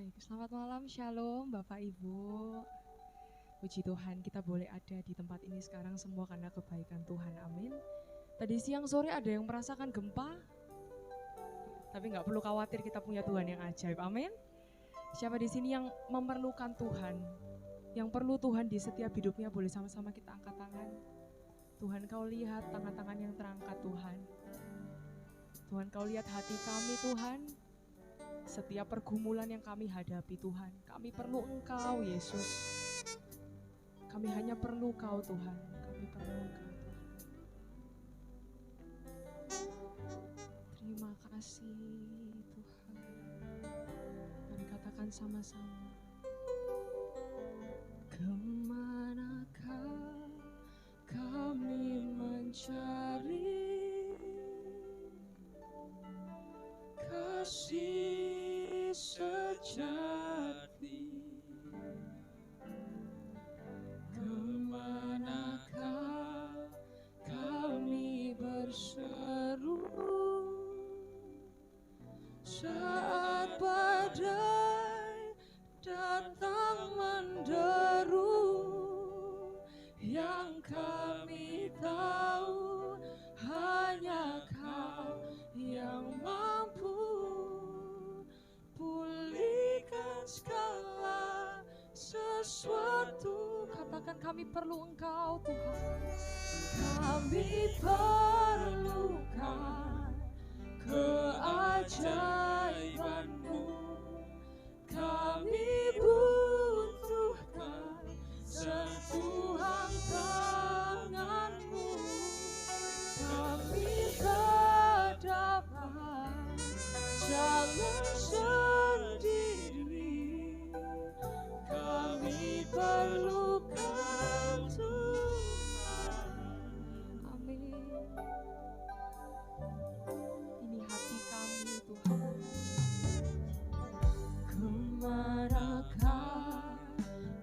Baik, selamat malam, Shalom Bapak Ibu. Puji Tuhan kita boleh ada di tempat ini sekarang semua karena kebaikan Tuhan, amin. Tadi siang sore ada yang merasakan gempa, tapi nggak perlu khawatir, kita punya Tuhan yang ajaib, amin. Siapa di sini yang memerlukan Tuhan, yang perlu Tuhan di setiap hidupnya, boleh sama-sama kita angkat tangan. Tuhan, kau lihat tangan-tangan yang terangkat Tuhan. Tuhan, kau lihat hati kami Tuhan. Setiap pergumulan yang kami hadapi Tuhan, kami perlu Engkau Yesus. Kami hanya perlu Kau Tuhan, kami perlu Engkau Tuhan. Terima kasih Tuhan. Mari katakan sama-sama. Kemanakah kami mencari kasih sejati? Kemanakah kami berseru saat badai datang menderu? Yang kami tahu hanya Kau yang mampu pulihkan segala sesuatu. Katakan kami perlu Engkau Tuhan. Kami perlukan keajaiban-Mu. Kami butuhkan sentuhan tangan-Mu. Kami tak dapat jalan sendiri. Kami perlukan Tuhan. Amin. Ini hati kami Tuhan. Kemanakah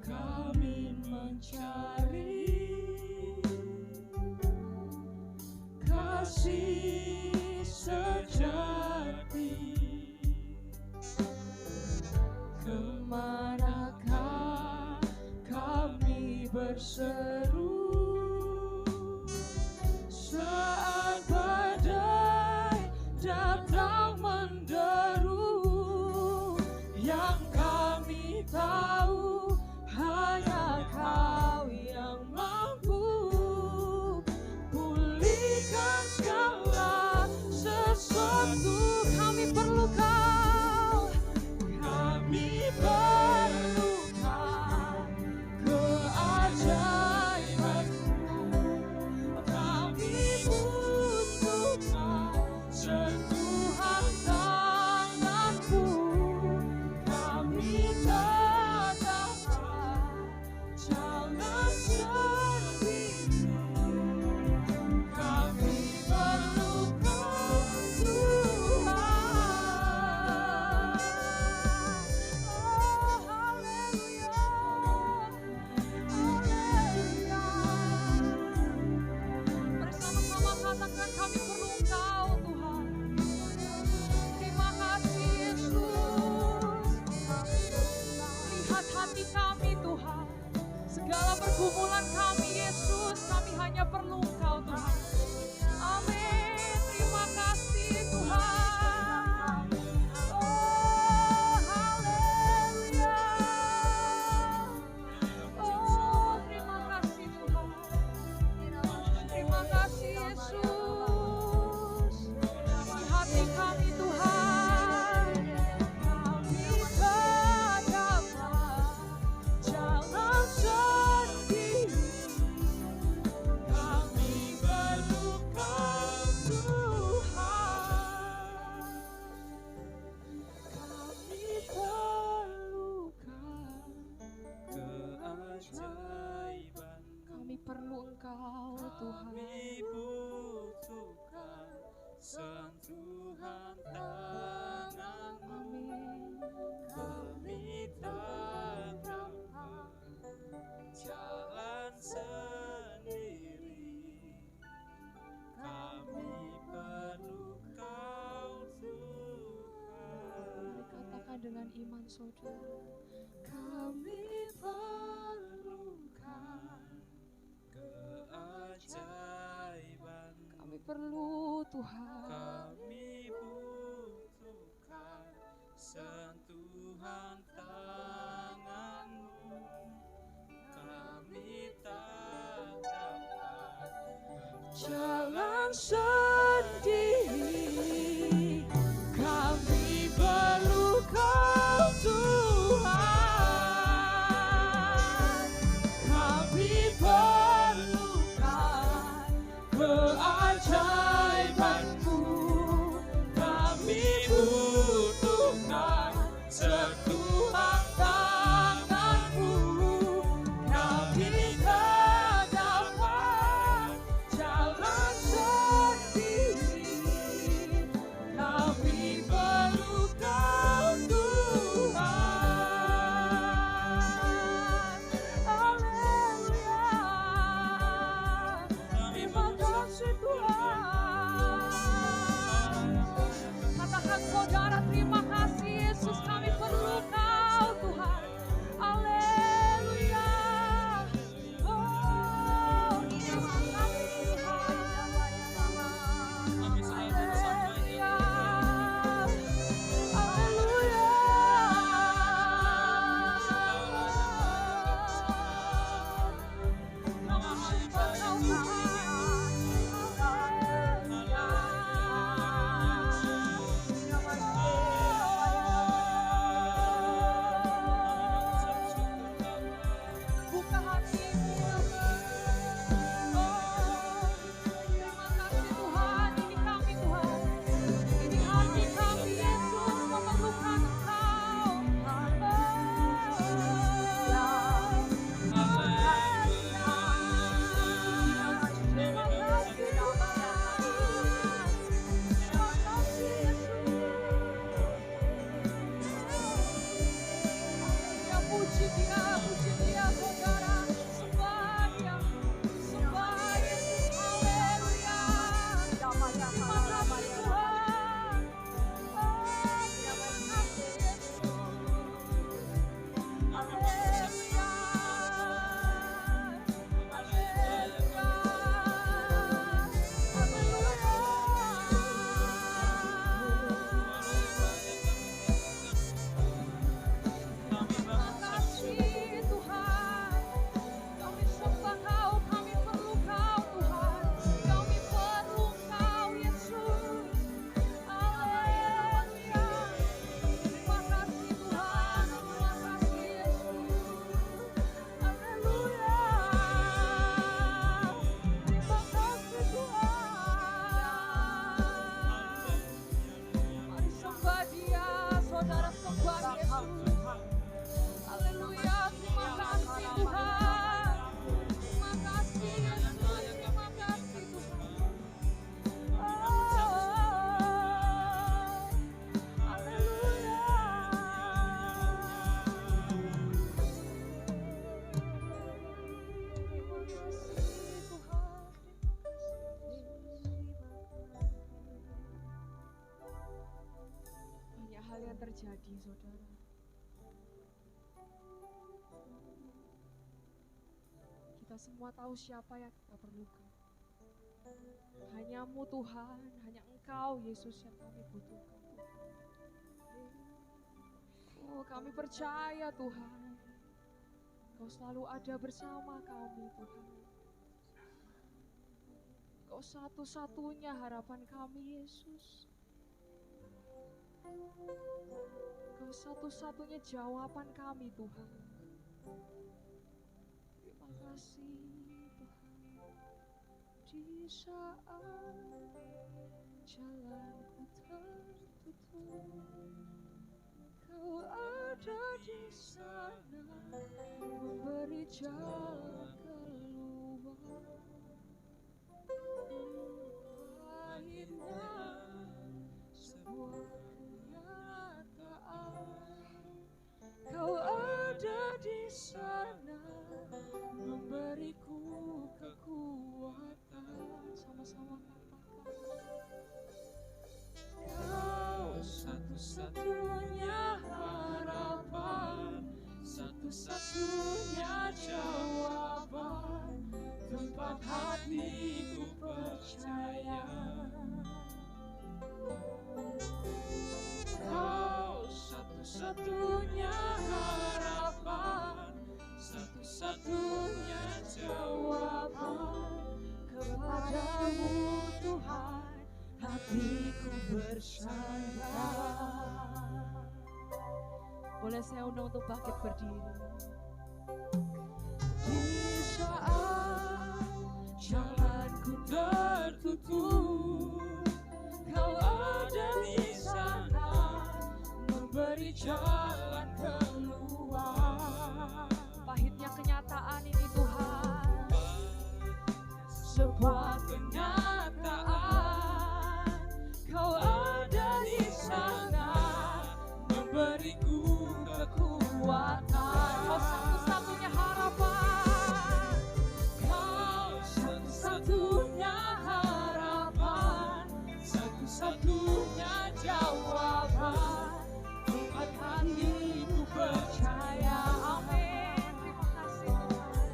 kami mencari kasih sejati? dengan iman saudara. Kami perlukan keajaiban. Kami perlu Tuhan. Kami butuhkan sentuhan tangan-Mu. Kami tak dapat berjalan sendiri. Kami perlu Kau Tuhan. Kami perlukan keajaiban-Mu. Kami butuhkan sentuhan tangan-Mu. Kami tak dapat jalan sendiri. Kami perlu Kau Tuhan. Haleluya. Terima kasih Tuhan. Katakan saudara, terima kasih Yesus, kami perlu Kau Tuhan. Haleluya. Oh, terima kasih Tuhan. Haleluya. Haleluya. Kami sembah Kau Tuhan. Buka hatimu. Oh, terima kasih Tuhan. Ini kami Tuhan. Ini hati kami Yesus, memerlukan Engkau. Terima kasih Tuhan. Terima kasih Yesus. Ya, puji Dia saudara. Sembah Dia, sembah Yesus. Haleluya. Terima kasih Tuhan. Oh, terima kasih Yesus. Haleluya. Haleluya. Terima kasih Tuhan. Kami sembah Kau, kami perlu Kau Tuhan. Kami perlu Kau Yesus. Haleluya. Terima kasih Tuhan. Terima kasih Yesus. Haleluya. Terima kasih Tuhan. Mari sembah Dia, saudara, sembah Yesus. Haleluya, terima kasih Tuhan. Terima kasih Yesus, terima kasih Tuhan. Oh, haleluya. Terima kasih Tuhan. Banyak hal yang terjadi, saudara. Kita semua tahu siapa yang kita perlukan. Hanya-Mu Tuhan, hanya Engkau Yesus yang kami butuhkan Tuhan. Oh, kami percaya Tuhan, Kau selalu ada bersama kami Tuhan. Kau satu-satunya harapan kami Yesus. Kau satu-satunya jawaban kami Tuhan. Terima kasih Tuhan. Di saat jalanku tertutup, Kau ada di sana memberi jalan keluar. Pahitnya sebuah kenyataan, Kau ada di sana memberiku kekuatan. Sama-sama katakan, Kau satu-satunya Tepat hatiku percaya Kau satu-satunya harapan, satu-satunya jawaban. Kepadamu Tuhan hatiku bersandar. Boleh saya undang untuk bangkit berdiri. Di saat jalanku tertutup, Kau ada di sana memberi jalan keluar. Pahitnya kenyataan ini Tuhan, Sebuah kenyataan Kau ada di sana memberiku kekuatan. Kau satu-satunya harapan, Kau satu-satunya harapan, satu-satunya jawaban. Tepat hatiku percaya. amin. Terima kasih Tuhan.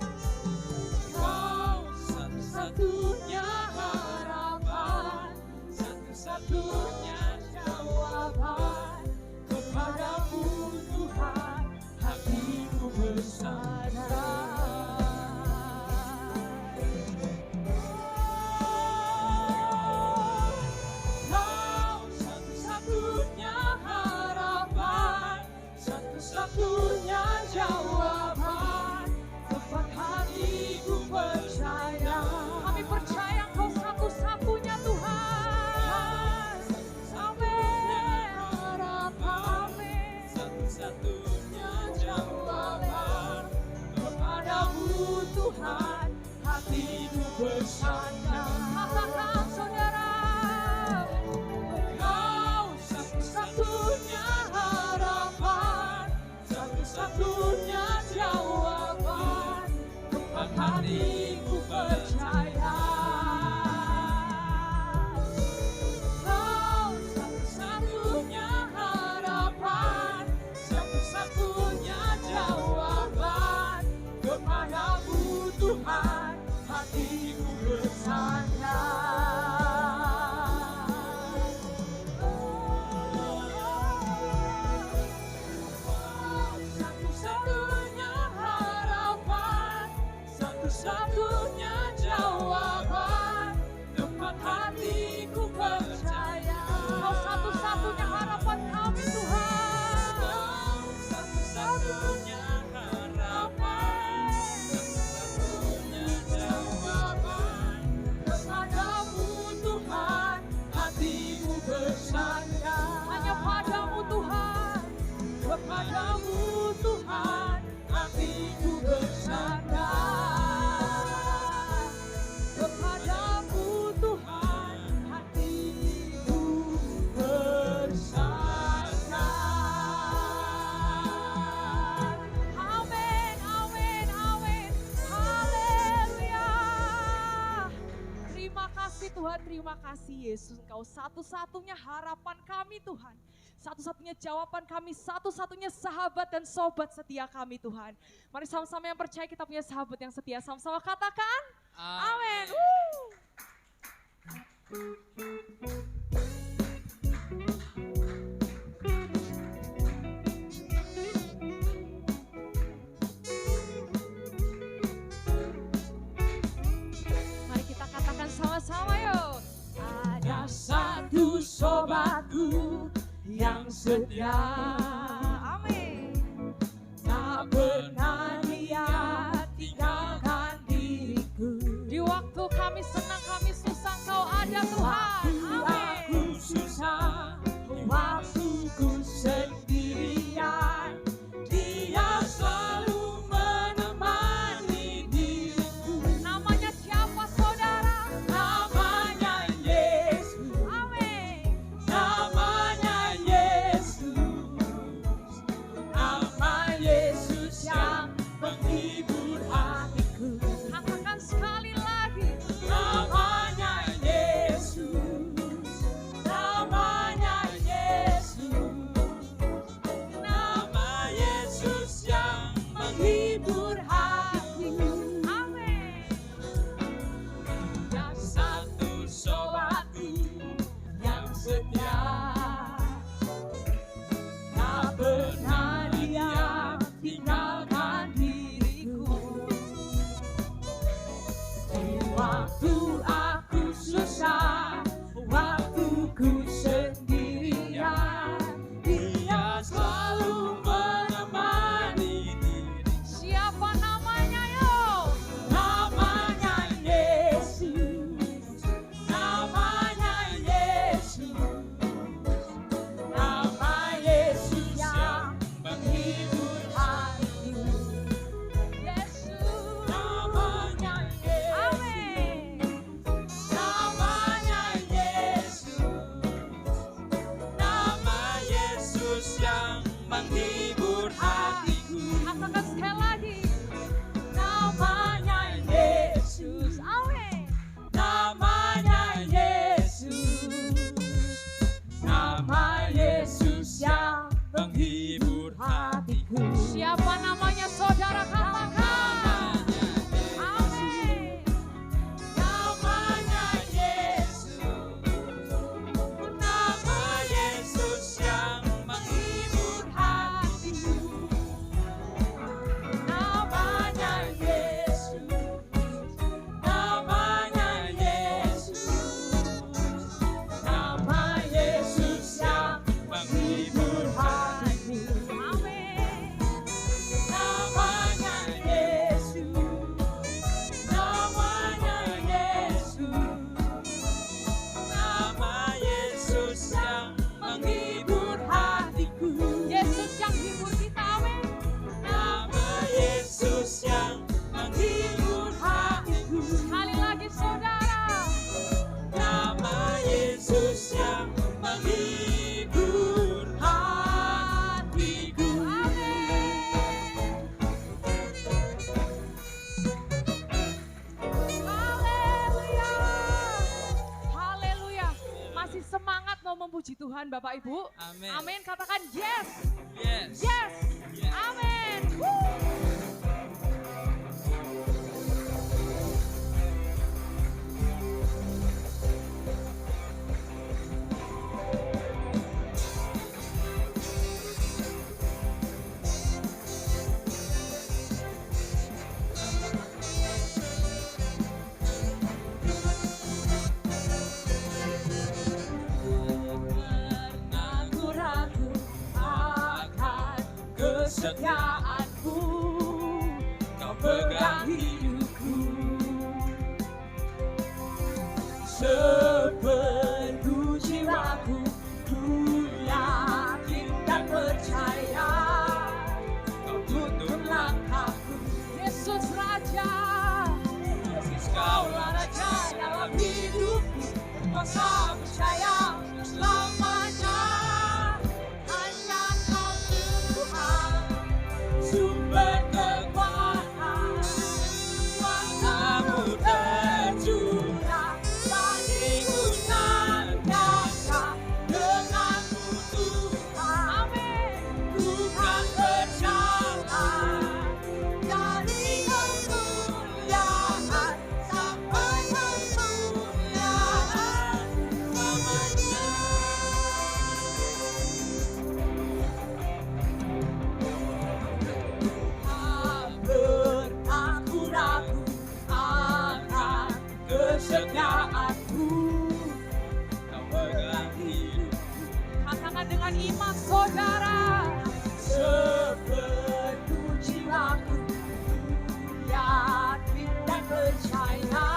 Kau satu-satunya harapan, satu-satunya jawaban. Kepadamu Tuhan hatiku bersandar. Kau satu-satunya harapan, satu-satunya jawaban. Tepat hatiku percaya. Kami percaya Kau satu-satunya Tuhan. Amin. Harapan, satu-satunya jawaban. Kepadamu Tuhan hatiku bersandar. Katakan saudara, Kau satu-satunya harapan, satu-satunya jawaban. Tepat hatiku percaya. Kau satu-satunya harapan, satu-satunya jawaban. Kepadamu Tuhan hatiku bersandar. Satu-satunya harapan, satu-satunya jawaban. Tepat hatiku percaya. Kau satu-satunya harapan kami Tuhan. Kau satu-satunya harapan, satu-satunya jawaban. Kepadamu Tuhan hatiku bersandar. Hanya padamu Tuhan. Kepadamu Tuhan hatiku bersandar. Kepadamu Tuhan hatiku bersandar. Amin, amin, amin. Haleluya. Terima kasih Tuhan, terima kasih Yesus. Engkau satu-satunya harapan kami Tuhan. Satu-satunya jawaban kami, satu-satunya sahabat dan sobat setia kami Tuhan. Mari sama-sama yang percaya kita punya sahabat yang setia. Sama-sama katakan, amin. Mari kita katakan sama-sama yuk. Ada satu sobatku yang setia, Amin. tak pernah dia tinggalkan diriku. Di waktu kami senang, kami susah, Kau ada Tuhan. Amin. Aku susah, waktuku sendirian, Dia selalu menemani diriku. Namanya siapa saudara? Namanya Yesus, Amin. namanya Yesus, nama Yesus yang menghibur hatiku. Katakan sekali lagi. Namanya Yesus, menghibur hatiku. Katakan sekali lagi. Namanya Yesus, Amin. namanya Yesus, nama Yesus yang menghibur hatiku. Siapa namanya saudara katakan? Amin. Namanya Yesus, nama Yesus yang menghibur hatiku. Namanya Yesus, namanya Yesus, nama Yesus yang menghibur hatiku. Amin. Namanya Yesus, namanya Yesus, nama Yesus yang menghibur hatiku. Yesus yang hibur kita. Amin. Nama Yesus yang menghibur hatiku. Sekali lagi saudara. Nama Yesus yang menghibur hatiku. Haleluya. Haleluya. Masih semangat mau memuji Tuhan Bapak Ibu? Amin. Amin. Katakan yes. Yes. Yes. Yes. Amin. Pernah ku ragu akan kesetiaanmu, kau pegang hidupku sepenuh jiwaku. Ku yakin dan percaya kau tuntun langkahku. Yesus Raja. Yesus, kaulah raja dalam hidupku, kuasa percaya selamanya. Hanya kau Tuhan, sumber kekuatan, kuasa-Mu tercurah bagiku senantiasa. Denganmu Tuhan, Amin. ku kan berjalan dari kemuliaan sampai kemuliaan namanya. Tak pernah ku ragu akan kesetiaanmu, kau pegang hidupku Katakan dengan iman saudara. sepenuh jiwaku. Ku yakin dan percaya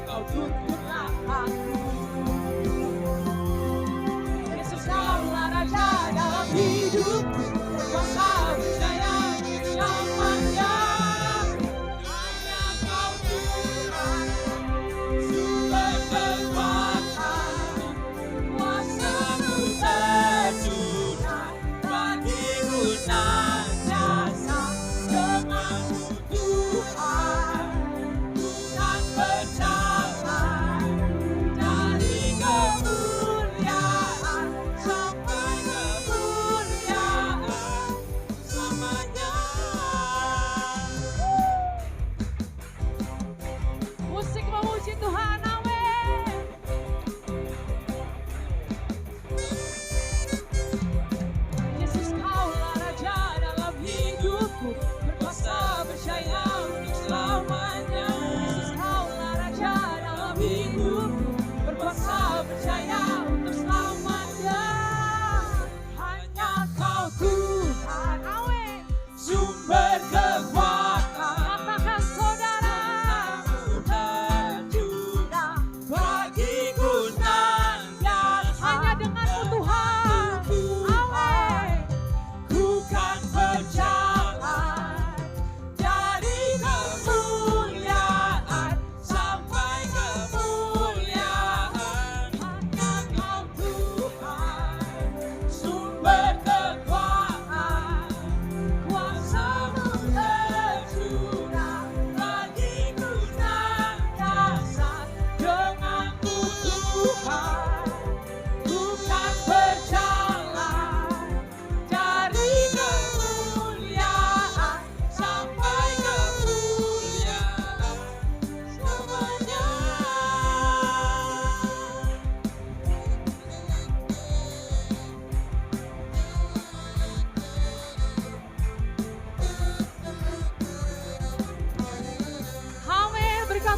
kau tuntun langkahku. Yesus, kaulah raja dalam hidupku, kuasa percaya selamanya. Hanya kau Tuhan, sumber kekuatan, kuasa-Mu tercurah bagiku senantiasa. Denganmu Tuhan, ku kan berjalan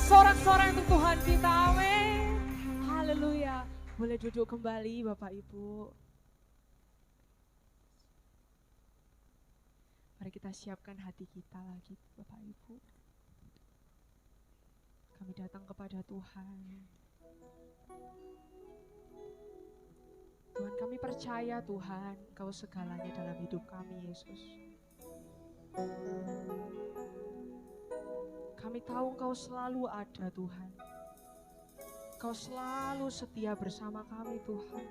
sorak-sorai untuk Tuhan kita, amin. Haleluya. Boleh duduk kembali Bapak Ibu. Mari kita siapkan hati kita lagi Bapak Ibu. Kami datang kepada Tuhan. Tuhan, kami percaya Tuhan, Engkau segalanya dalam hidup kami, Yesus. Kami tahu Engkau selalu ada, Tuhan. Engkau selalu setia bersama kami, Tuhan.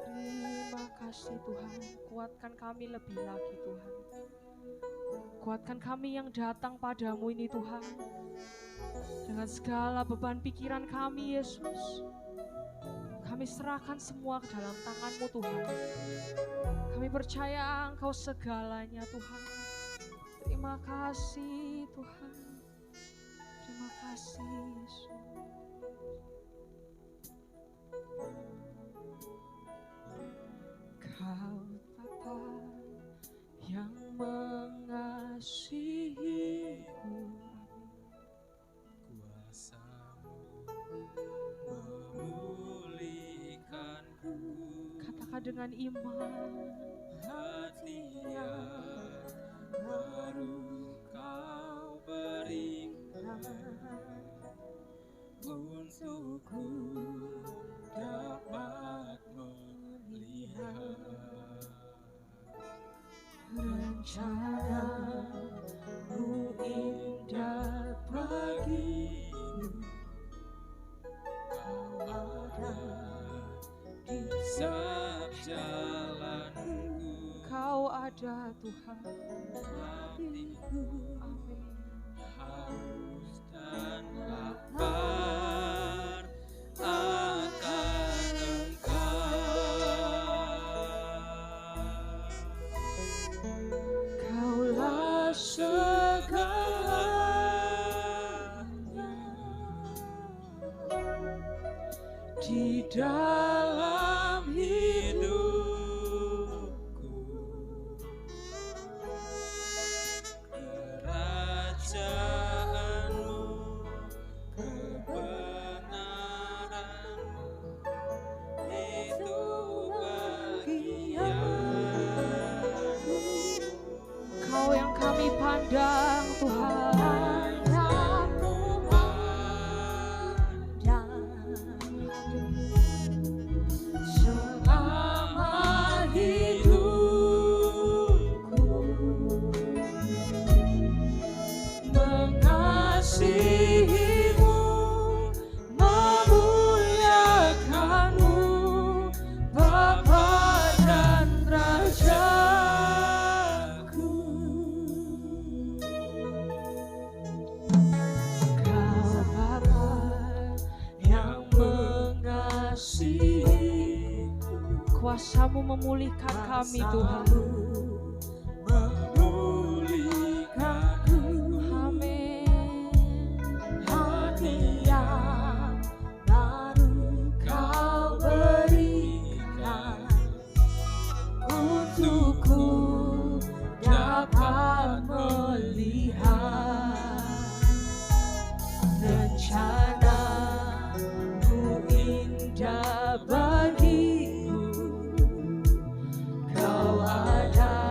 Terima kasih Tuhan, kuatkan kami lebih lagi Tuhan. Kuatkan kami yang datang padamu ini Tuhan. Dengan segala beban pikiran kami Yesus, kami serahkan semua ke dalam tangan-Mu Tuhan. Kami percaya Engkau segalanya Tuhan. Terima kasih Tuhan. Terima kasih Yesus. Kau Bapa yang mengasihiku, Kuasa-Mu memulihkanku. katakan dengan iman. Hati yang baru Kau berikan untukku dapat melihat Rencana-Mu indah bagiku, Kau ada di setiap jalanku. Kau ada Tuhan. Hatiku Amin. haus dan lapar akan Engkau. Kaulah Segalanya di dalam hidupku, kerajaan-Mu, kebenaran-Mu, itu bagianku. Kau yang kami pandang Tuhan. Aku pandang selama hidupku, mengasihi-Mu, memuliakan-Mu, Bapa dan Rajaku. Kau Bapa yang mengasihiku, Kuasa-Mu memulihkan kami Tuhan. memulihkanku. Amin. Hati yang baru Kau berikan untukku dapat melihat rencana-Mu indah bagiku. Kau ada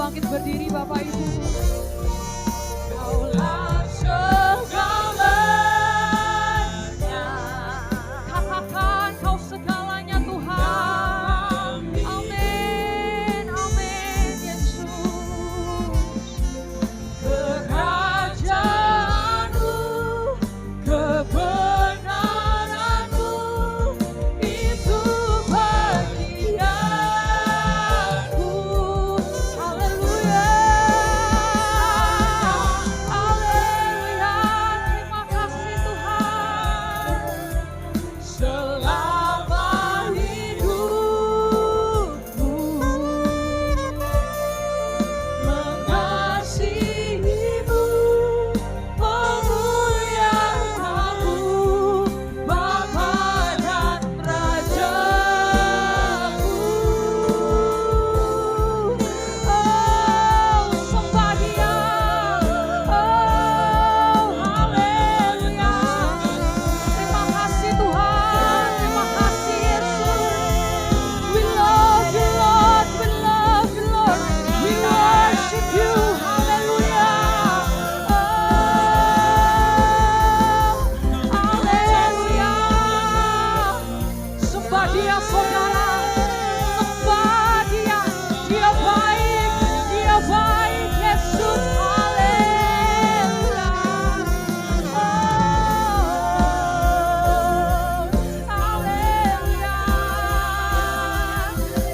bangkit berdiri Bapak Ibu. Kaulah segalanya. Katakan Kau segalanya Tuhan. Amin, amin Yesus. Kerajaanmu, kebenaranmu, itu bagianku. Haleluya, haleluya. Terima kasih Tuhan. Selama hidupku mengasihimu, memuliakanmu, Bapa dan Rajaku. Oh, sembah Dia. Oh, haleluya. Terima kasih Tuhan. Terima kasih Yesus. We love you Lord. We love you Lord. We worship you. Haleluya. Oh, haleluya. Sembah Dia saudara. Sembah Dia. Dia baik. Dia baik Yesus. Haleluya. Oh, haleluya.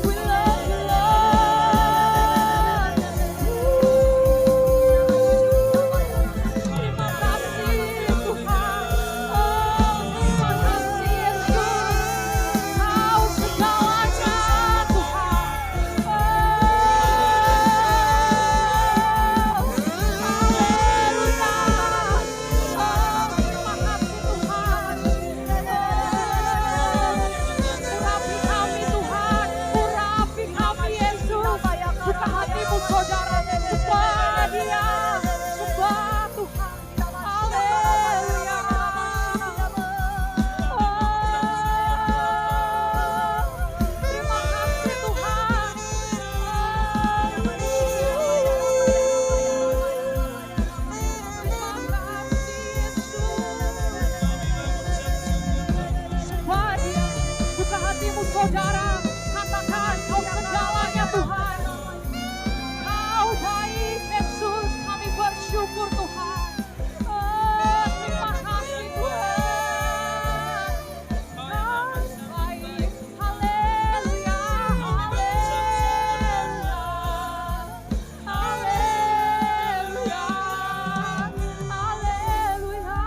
We love you Lord. Terima kasih Tuhan. Oh, terima kasih Yesus. Kau segalanya Tuhan. Urapi kami Tuhan, urapi kami Yesus. Buka hatimu saudara, sembah Dia, sembah Tuhan. Haleluya. Terima kasih Tuhan. Terima kasih Yesus. Sembah Dia. Buka hatimu saudara. Katakan Kau segalanya Tuhan. Kau baik Yesus. Kami bersyukur Tuhan. Oh, terima kasih Tuhan. Kau baik. Haleluya. Haleluya. Haleluya.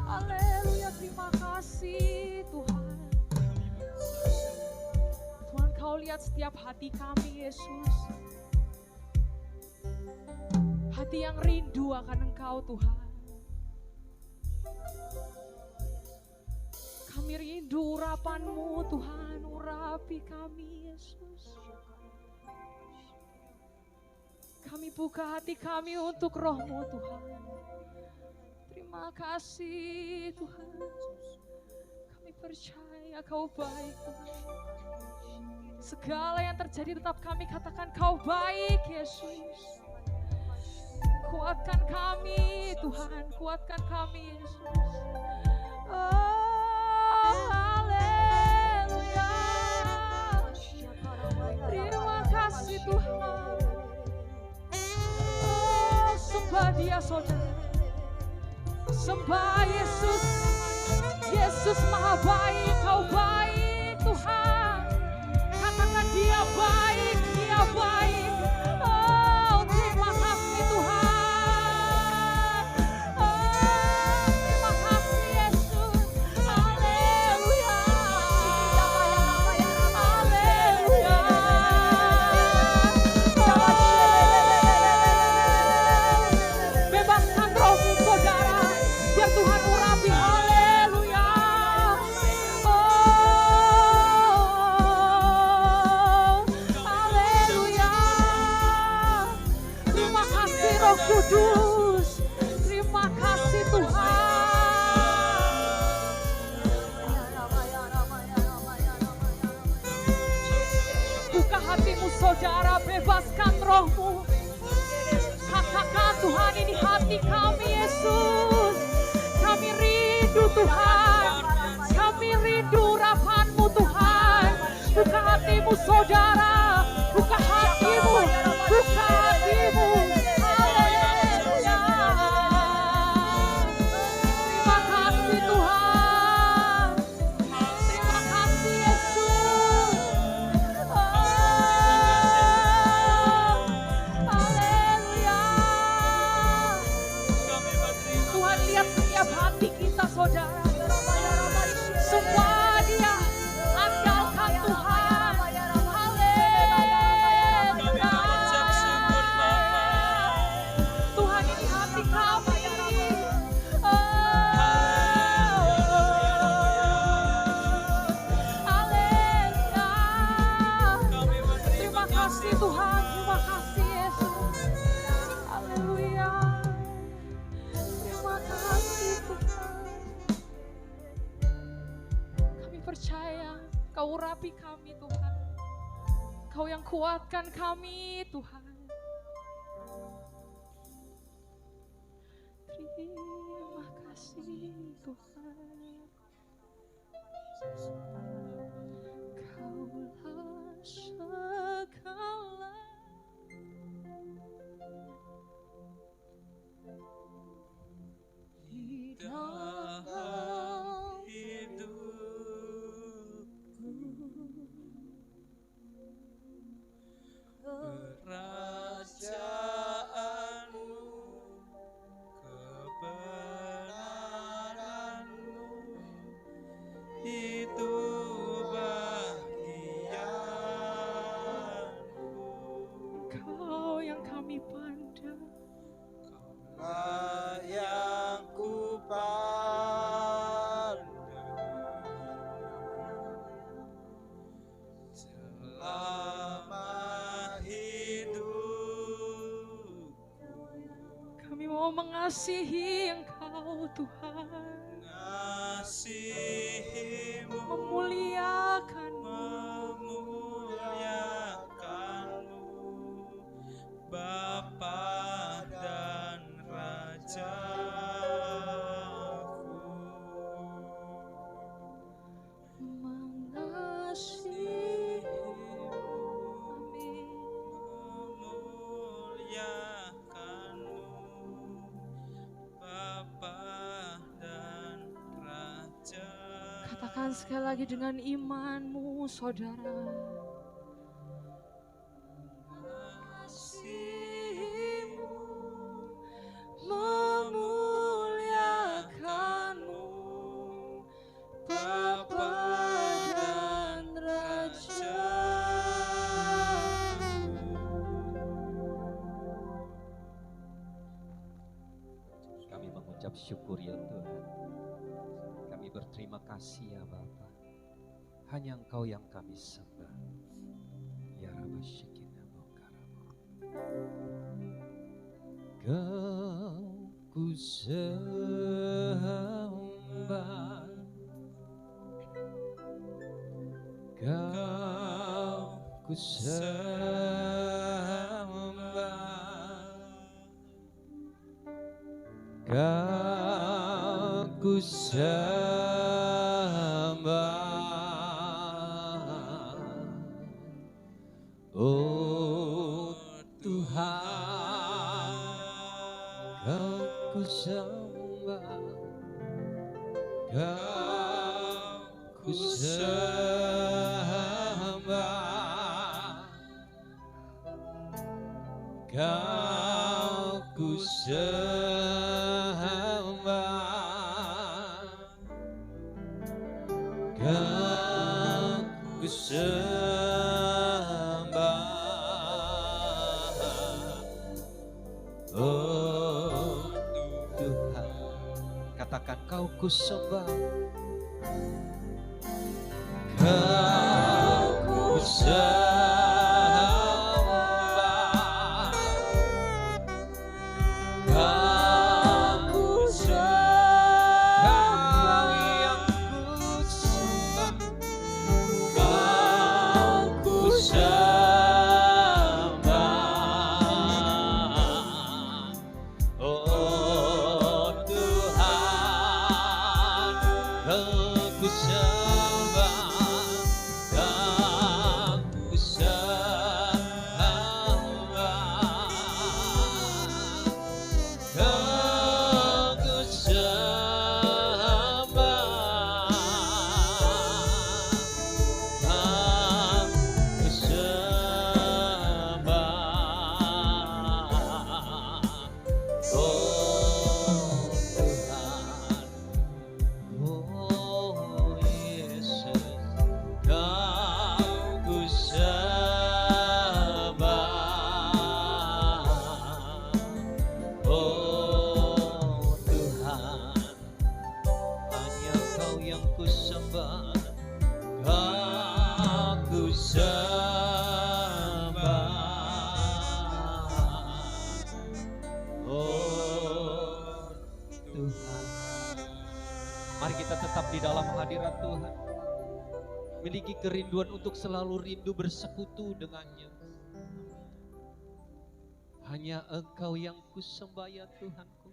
Haleluya. Terima kasih Tuhan. Tuhan, Kau lihat setiap hati kami Yesus. Hati yang rindu akan Engkau Tuhan. Kami rindu urapan-Mu Tuhan. Urapi kami Yesus. Kami buka hati kami untuk Roh-Mu Tuhan. Terima kasih Tuhan. Kami percaya Kau baik Tuhan. Segala yang terjadi tetap kami katakan Kau baik Yesus. Kuatkan kami Tuhan, kuatkan kami Yesus. Oh, haleluya. Terima kasih Tuhan. Oh, sembah Dia saudara. Sembah Yesus. Yesus maha baik, Kau baik Tuhan. Katakan Dia baik, Dia baik. Oh, terima kasih Tuhan. Oh, terima kasih Yesus. Haleluya. Haleluya. Bebaskan rohmu saudara. Biar Tuhan urapi. Haleluya. Oh, saudara, bebaskan rohmu. Katakan Tuhan, ini hati kami Yesus. Kami rindu Tuhan, kami rindu urapan-Mu Tuhan. Buka hatimu saudara, buka hatimu, buka hatimu. Haleluya. Terima kasih Tuhan, terima kasih Yesus. Haleluya. Tuhan, lihat setiap hati kita saudara, semua dia andalkan Tuhan. Haleluya. Tuhan, ini hati kami. Haleluya. Terima kasih Tuhan, terima kasih Yesus. Haleluya. Terima kasih Tuhan. Kami percaya Kau urapi kami Tuhan. Kau yang kuatkan kami Tuhan. Terima kasih Tuhan. Kaulah segala di dalam Kerajaanmu, kebenaranmu, itu bagianku. Kau yang kami pandang, Kaulah yang ku pandang selama hidupku. kami mau mengasihi Engkau Tuhan, Ngasihimu, memuliakan-Mu. memuliakanmu, Bapa dan Rajaku. Mengasihimu. Amin. Memuliakanmu, Bapa dan Raja. Katakan sekali lagi dengan imanmu saudara. Mengasihimu, Memuliakan-Mu, Bapa dan Raja. Kami mengucap syukur ya Tuhan. Kami berterima kasih ya Bapa. Hanya Engkau yang kami sembah. Ya Rabbi Shekina Bokaramu. Kau ku sembah. Kau ku sembah. Kau ku sembah, oh Tuhan, Kau ku sembah, Kau ku sembah, Kau ku sembah, Kau ku sembah, oh Tuhan, katakan Kau ku sembah, Kau ku sembah, Kau ku sembah, Kau yang ku sembah, Kau ku sembah. Aku sembah. Oh Tuhan, mari kita tetap di dalam hadirat Tuhan. Miliki kerinduan untuk selalu rindu bersekutu dengannya. Hanya Engkau yang kusembah ya Tuhanku.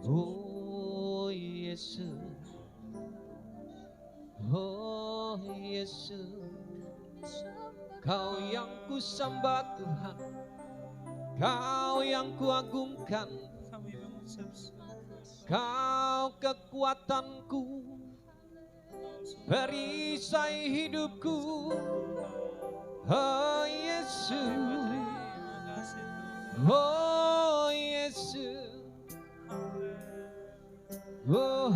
Oh Yesus, oh Yesus, Kau yang kusembah Tuhan, Kau yang kuagungkan, Kami mengucap Kau kekuatanku, perisai hidupku. Oh Yesus, oh Yesus, oh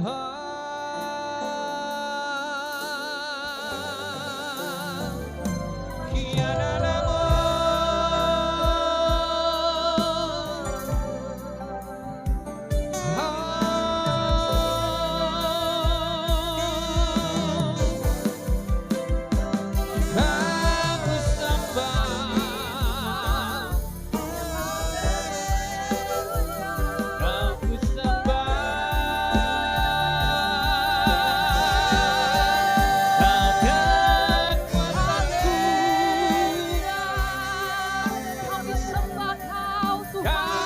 Kami sembah Kau Tuhan.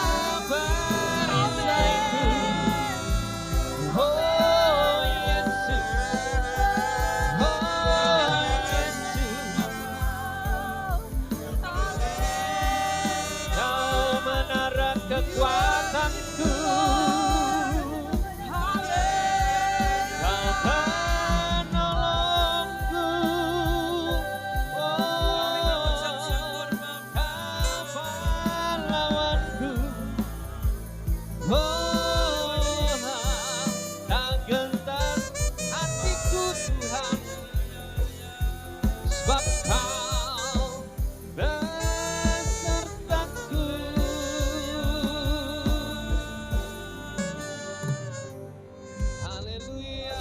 Kekuatanku, Kau penolongku, Kau pahlawanku, tak gentar hatiku Tuhan, sebab Kau besertaku. Haleluya.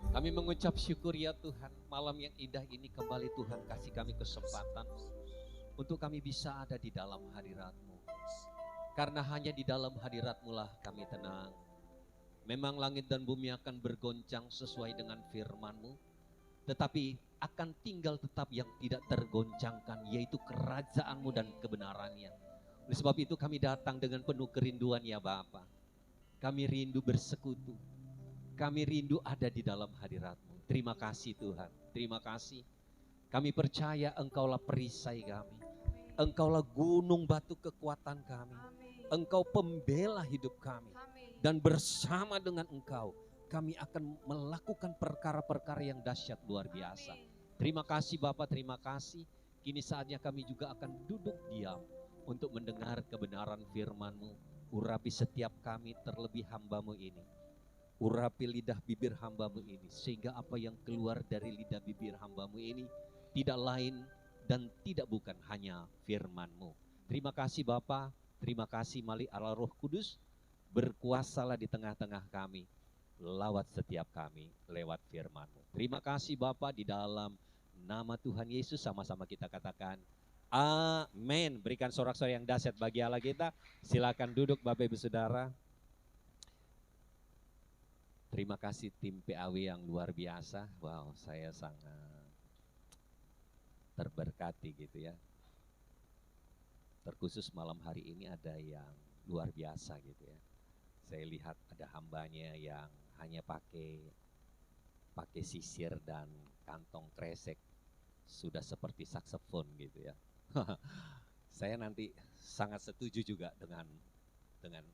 Kami mengucap syukur ya Tuhan, malam yang indah ini kembali Tuhan kasih kami kesempatan untuk kami bisa ada di dalam hadirat-Mu. Karena hanya di dalam hadirat-Mu lah kami tenang. Memang langit dan bumi akan bergoncang sesuai dengan firman-Mu, tetapi akan tinggal tetap yang tidak tergoncangkan, yaitu kerajaan-Mu dan kebenarannya. Oleh sebab itu kami datang dengan penuh kerinduan ya Bapa. Kami rindu bersekutu. Kami rindu ada di dalam hadirat-Mu. Terima kasih Tuhan, terima kasih. Kami percaya Engkaulah perisai kami. Engkaulah gunung batu kekuatan kami. Engkau pembela hidup kami. Dan bersama dengan Engkau, kami akan melakukan perkara-perkara yang dahsyat luar biasa. Terima kasih Bapak, terima kasih. Kini saatnya kami juga akan duduk diam untuk mendengar kebenaran firman-Mu. Urapi setiap kami, terlebih hamba-Mu ini. Urapi lidah bibir hamba-Mu ini, sehingga apa yang keluar dari lidah bibir hamba-Mu ini tidak lain dan tidak bukan hanya firman-Mu. Terima kasih Bapa, terima kasih Malik Allah Roh Kudus, berkuasalah di tengah-tengah kami, lawat setiap kami lewat firman-Mu. Terima kasih Bapa, di dalam nama Tuhan Yesus sama-sama kita katakan amin. Berikan sorak-sorai yang dahsyat bagi Allah kita. Silakan duduk Bapak Ibu Saudara. Terima kasih tim PAW yang luar biasa. Wow, saya sangat terberkati gitu ya. Terkhusus malam hari ini ada yang luar biasa gitu ya. Saya lihat ada hambanya yang hanya pakai sisir dan kantong kresek, sudah seperti saksofon gitu ya. Saya nanti sangat setuju juga dengan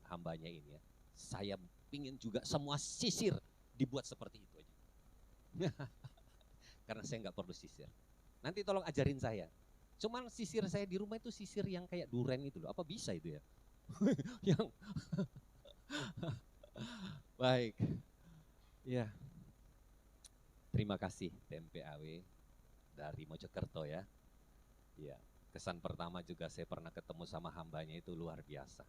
hambanya ini ya. Saya ingin juga semua sisir dibuat seperti itu aja. Karena saya nggak perlu sisir. Nanti tolong ajarin saya. Cuman sisir saya di rumah itu sisir yang kayak duren itu loh. Apa bisa itu ya? Yang baik. Ya. Terima kasih TMPAW dari Mojokerto ya. Ya, kesan pertama juga saya pernah ketemu sama hambanya itu luar biasa.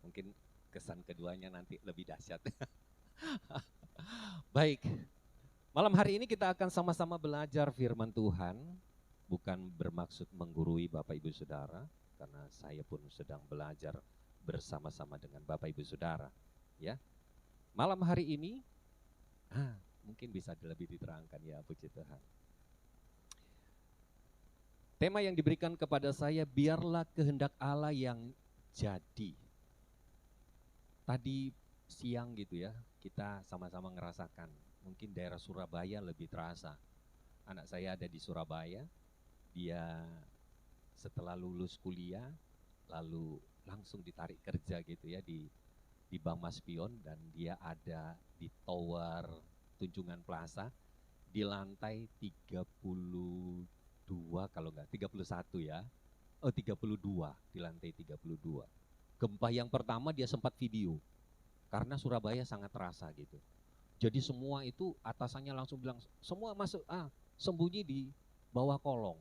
Mungkin kesan keduanya nanti lebih dahsyat. Baik, malam hari ini kita akan sama-sama belajar firman Tuhan, bukan bermaksud menggurui Bapak Ibu Saudara, karena saya pun sedang belajar bersama-sama dengan Bapak Ibu Saudara. Ya, malam hari ini, mungkin bisa lebih diterangkan ya, puji Tuhan. Tema yang diberikan kepada saya, biarlah kehendak Allah yang jadi. Tadi siang gitu ya, kita sama-sama ngerasakan, mungkin daerah Surabaya lebih terasa. Anak saya ada di Surabaya, dia setelah lulus kuliah, lalu langsung ditarik kerja gitu ya di Bank Maspion, dan dia ada di Tower Tunjungan Plaza di lantai 32 kalau enggak 31 ya. 32, di lantai 32. Gempa yang pertama dia sempat video, karena Surabaya sangat terasa gitu. Jadi semua itu atasannya langsung bilang, semua masuk, sembunyi di bawah kolong.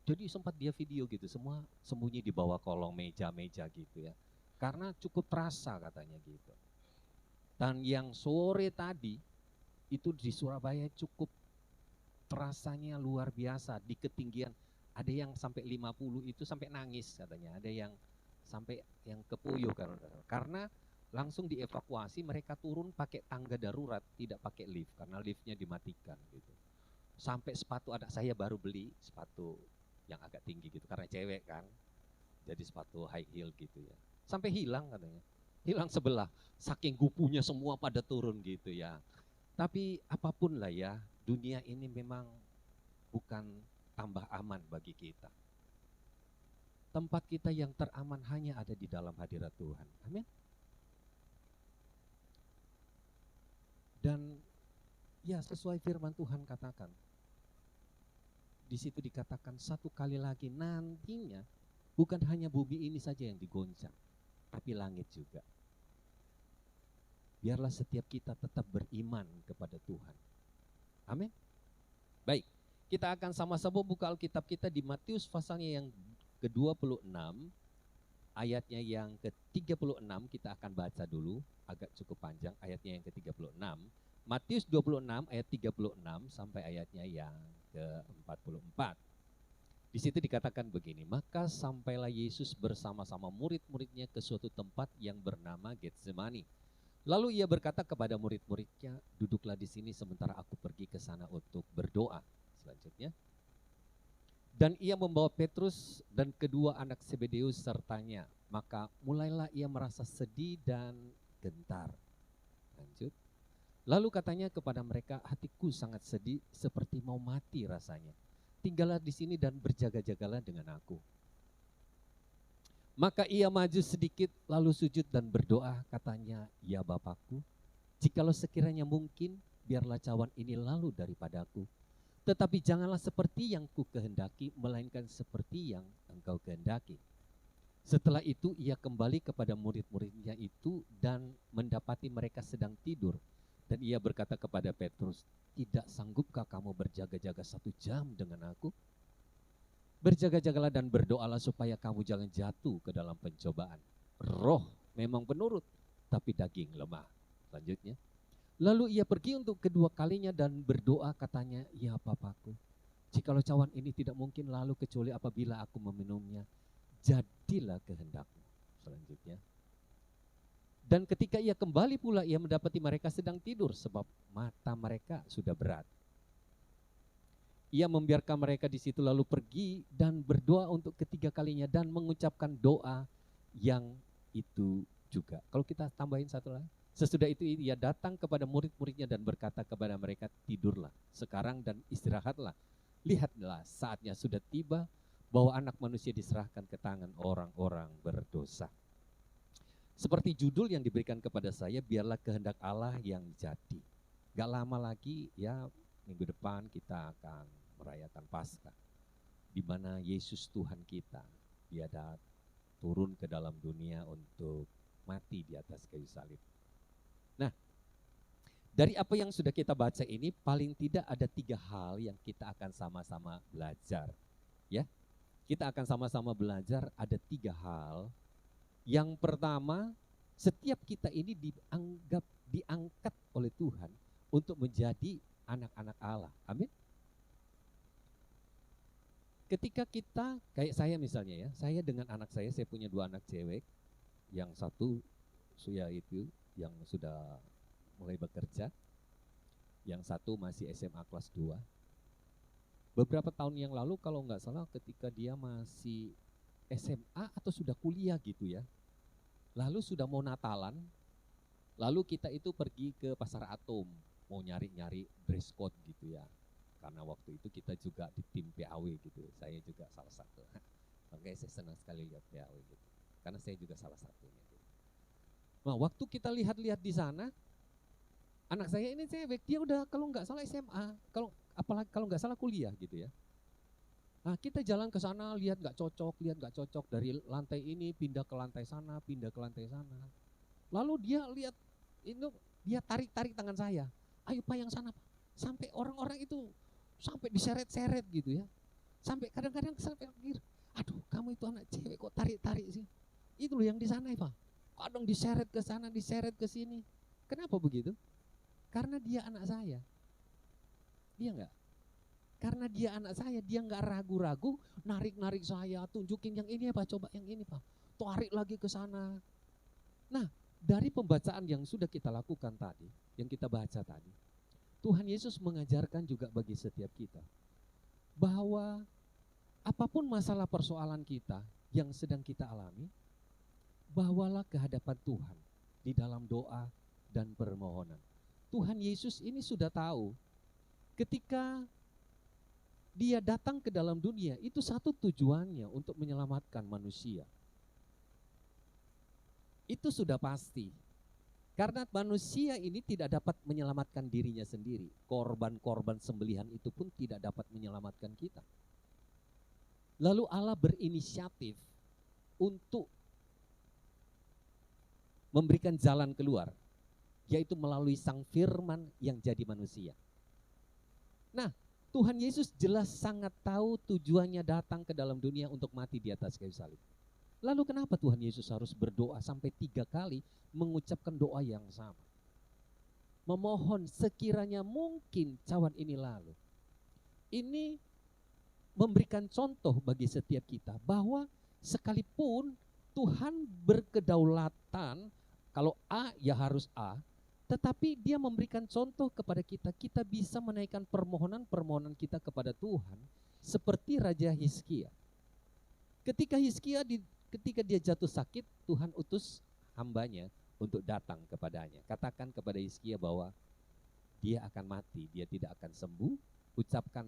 Jadi sempat dia video gitu, semua sembunyi di bawah kolong meja-meja gitu ya. Karena cukup terasa katanya gitu. Dan yang sore tadi, itu di Surabaya cukup terasanya luar biasa, di ketinggian. Ada yang sampai 50 itu sampai nangis katanya, ada yang sampai yang kepuyuh karena langsung dievakuasi, mereka turun pakai tangga darurat, tidak pakai lift karena liftnya dimatikan gitu. Sampai sepatu anak saya baru beli sepatu yang agak tinggi gitu karena cewek kan, jadi sepatu high heel gitu ya. Sampai hilang katanya, hilang sebelah, saking gupunya semua pada turun gitu ya. Tapi apapun lah ya, dunia ini memang bukan tambah aman bagi kita. Tempat kita yang teraman hanya ada di dalam hadirat Tuhan. Amin. Dan ya sesuai firman Tuhan katakan, di situ dikatakan satu kali lagi nantinya bukan hanya bumi ini saja yang digoncang, tapi langit juga. Biarlah setiap kita tetap beriman kepada Tuhan. Amin. Baik, kita akan sama-sama buka Alkitab kita di Matius pasalnya yang ke-26, ayatnya yang ke-36 kita akan baca dulu, agak cukup panjang ayatnya yang ke-36. Matius 26 ayat 36 sampai ayatnya yang ke-44. Di situ dikatakan begini, maka sampailah Yesus bersama-sama murid-muridnya ke suatu tempat yang bernama Getsemani. Lalu ia berkata kepada murid-muridnya, duduklah di sini sementara aku pergi ke sana untuk berdoa. Selanjutnya, dan ia membawa Petrus dan kedua anak Zebedeus sertanya, maka mulailah ia merasa sedih dan gentar. Lanjut. Lalu katanya kepada mereka, hatiku sangat sedih seperti mau mati rasanya. Tinggallah di sini dan berjaga-jagalah dengan aku. Maka ia maju sedikit lalu sujud dan berdoa, katanya, ya Bapakku, jikalau sekiranya mungkin, biarlah cawan ini lalu daripadaku. Tetapi janganlah seperti yang ku kehendaki, melainkan seperti yang engkau kehendaki. Setelah itu ia kembali kepada murid-muridnya itu dan mendapati mereka sedang tidur. Dan ia berkata kepada Petrus, tidak sanggupkah kamu berjaga-jaga 1 jam dengan aku? Berjaga-jagalah dan berdoalah supaya kamu jangan jatuh ke dalam pencobaan. Roh memang penurut, tapi daging lemah. Selanjutnya, lalu ia pergi untuk kedua kalinya dan berdoa, katanya, ya Bapakku, jikalau cawan ini tidak mungkin lalu kecuali apabila aku meminumnya, jadilah kehendakmu. Selanjutnya, dan ketika ia kembali pula, ia mendapati mereka sedang tidur sebab mata mereka sudah berat. Ia membiarkan mereka di situ lalu pergi dan berdoa untuk ketiga kalinya dan mengucapkan doa yang itu juga. Kalau kita tambahin satu lagi. Sesudah itu ia datang kepada murid-muridnya dan berkata kepada mereka, tidurlah sekarang dan istirahatlah. Lihatlah saatnya sudah tiba bahwa anak manusia diserahkan ke tangan orang-orang berdosa. Seperti judul yang diberikan kepada saya, biarlah kehendak Allah yang jadi. Gak lama lagi ya, minggu depan kita akan merayakan Paskah, di mana Yesus Tuhan kita, dia turun ke dalam dunia untuk mati di atas kayu salib. Nah, dari apa yang sudah kita baca ini, paling tidak ada 3 hal yang kita akan sama-sama belajar. Ya, kita akan sama-sama belajar ada 3 hal. Yang pertama, setiap kita ini diangkat oleh Tuhan untuk menjadi anak-anak Allah. Amin. Ketika kita, kayak saya misalnya ya, saya dengan anak saya punya 2 anak cewek, yang satu Suya itu yang sudah mulai bekerja, yang satu masih SMA kelas 2. Beberapa tahun yang lalu kalau nggak salah ketika dia masih SMA atau sudah kuliah gitu ya, lalu sudah mau Natalan, lalu kita itu pergi ke Pasar Atom, mau nyari-nyari dress code gitu ya. Karena waktu itu kita juga di tim PAW gitu, saya juga salah satu. Makanya saya senang sekali lihat PAW gitu, karena saya juga salah satunya. Gitu. Nah, waktu kita lihat-lihat di sana, anak saya ini cewek, dia udah kalau nggak salah SMA, apalagi kalau nggak salah kuliah gitu ya. Nah, kita jalan ke sana, lihat nggak cocok, dari lantai ini pindah ke lantai sana, Lalu dia lihat, dia tarik-tarik tangan saya, ayo Pak yang sana Pak. Sampai orang-orang itu sampai diseret-seret gitu ya. Sampai kadang-kadang sampai pikir, aduh kamu itu anak cewek kok tarik-tarik sih. Itu loh yang di sana ya Pak. Kadang diseret ke sana, diseret ke sini. Kenapa begitu? Karena dia anak saya. Dia enggak? Karena dia anak saya, dia enggak ragu-ragu narik-narik saya, tunjukin yang ini ya Pak, coba yang ini Pak. Tarik lagi ke sana. Nah, dari pembacaan yang sudah kita lakukan tadi, yang kita baca tadi, Tuhan Yesus mengajarkan juga bagi setiap kita bahwa apapun masalah persoalan kita yang sedang kita alami, bawalah ke hadapan Tuhan di dalam doa dan permohonan. Tuhan Yesus ini sudah tahu ketika dia datang ke dalam dunia, itu satu tujuannya untuk menyelamatkan manusia. Itu sudah pasti. Karena manusia ini tidak dapat menyelamatkan dirinya sendiri. Korban-korban sembelihan itu pun tidak dapat menyelamatkan kita. Lalu Allah berinisiatif untuk memberikan jalan keluar, yaitu melalui Sang Firman yang jadi manusia. Nah, Tuhan Yesus jelas sangat tahu tujuannya datang ke dalam dunia untuk mati di atas kayu salib. Lalu kenapa Tuhan Yesus harus berdoa sampai 3 kali mengucapkan doa yang sama? Memohon sekiranya mungkin cawan ini lalu. Ini memberikan contoh bagi setiap kita bahwa sekalipun Tuhan berkedaulatan, kalau A ya harus A, tetapi dia memberikan contoh kepada kita, kita bisa menaikkan permohonan-permohonan kita kepada Tuhan seperti Raja Hizkia. Ketika dia jatuh sakit, Tuhan utus hambanya untuk datang kepadanya. Katakan kepada Hizkia bahwa dia akan mati, dia tidak akan sembuh. Ucapkan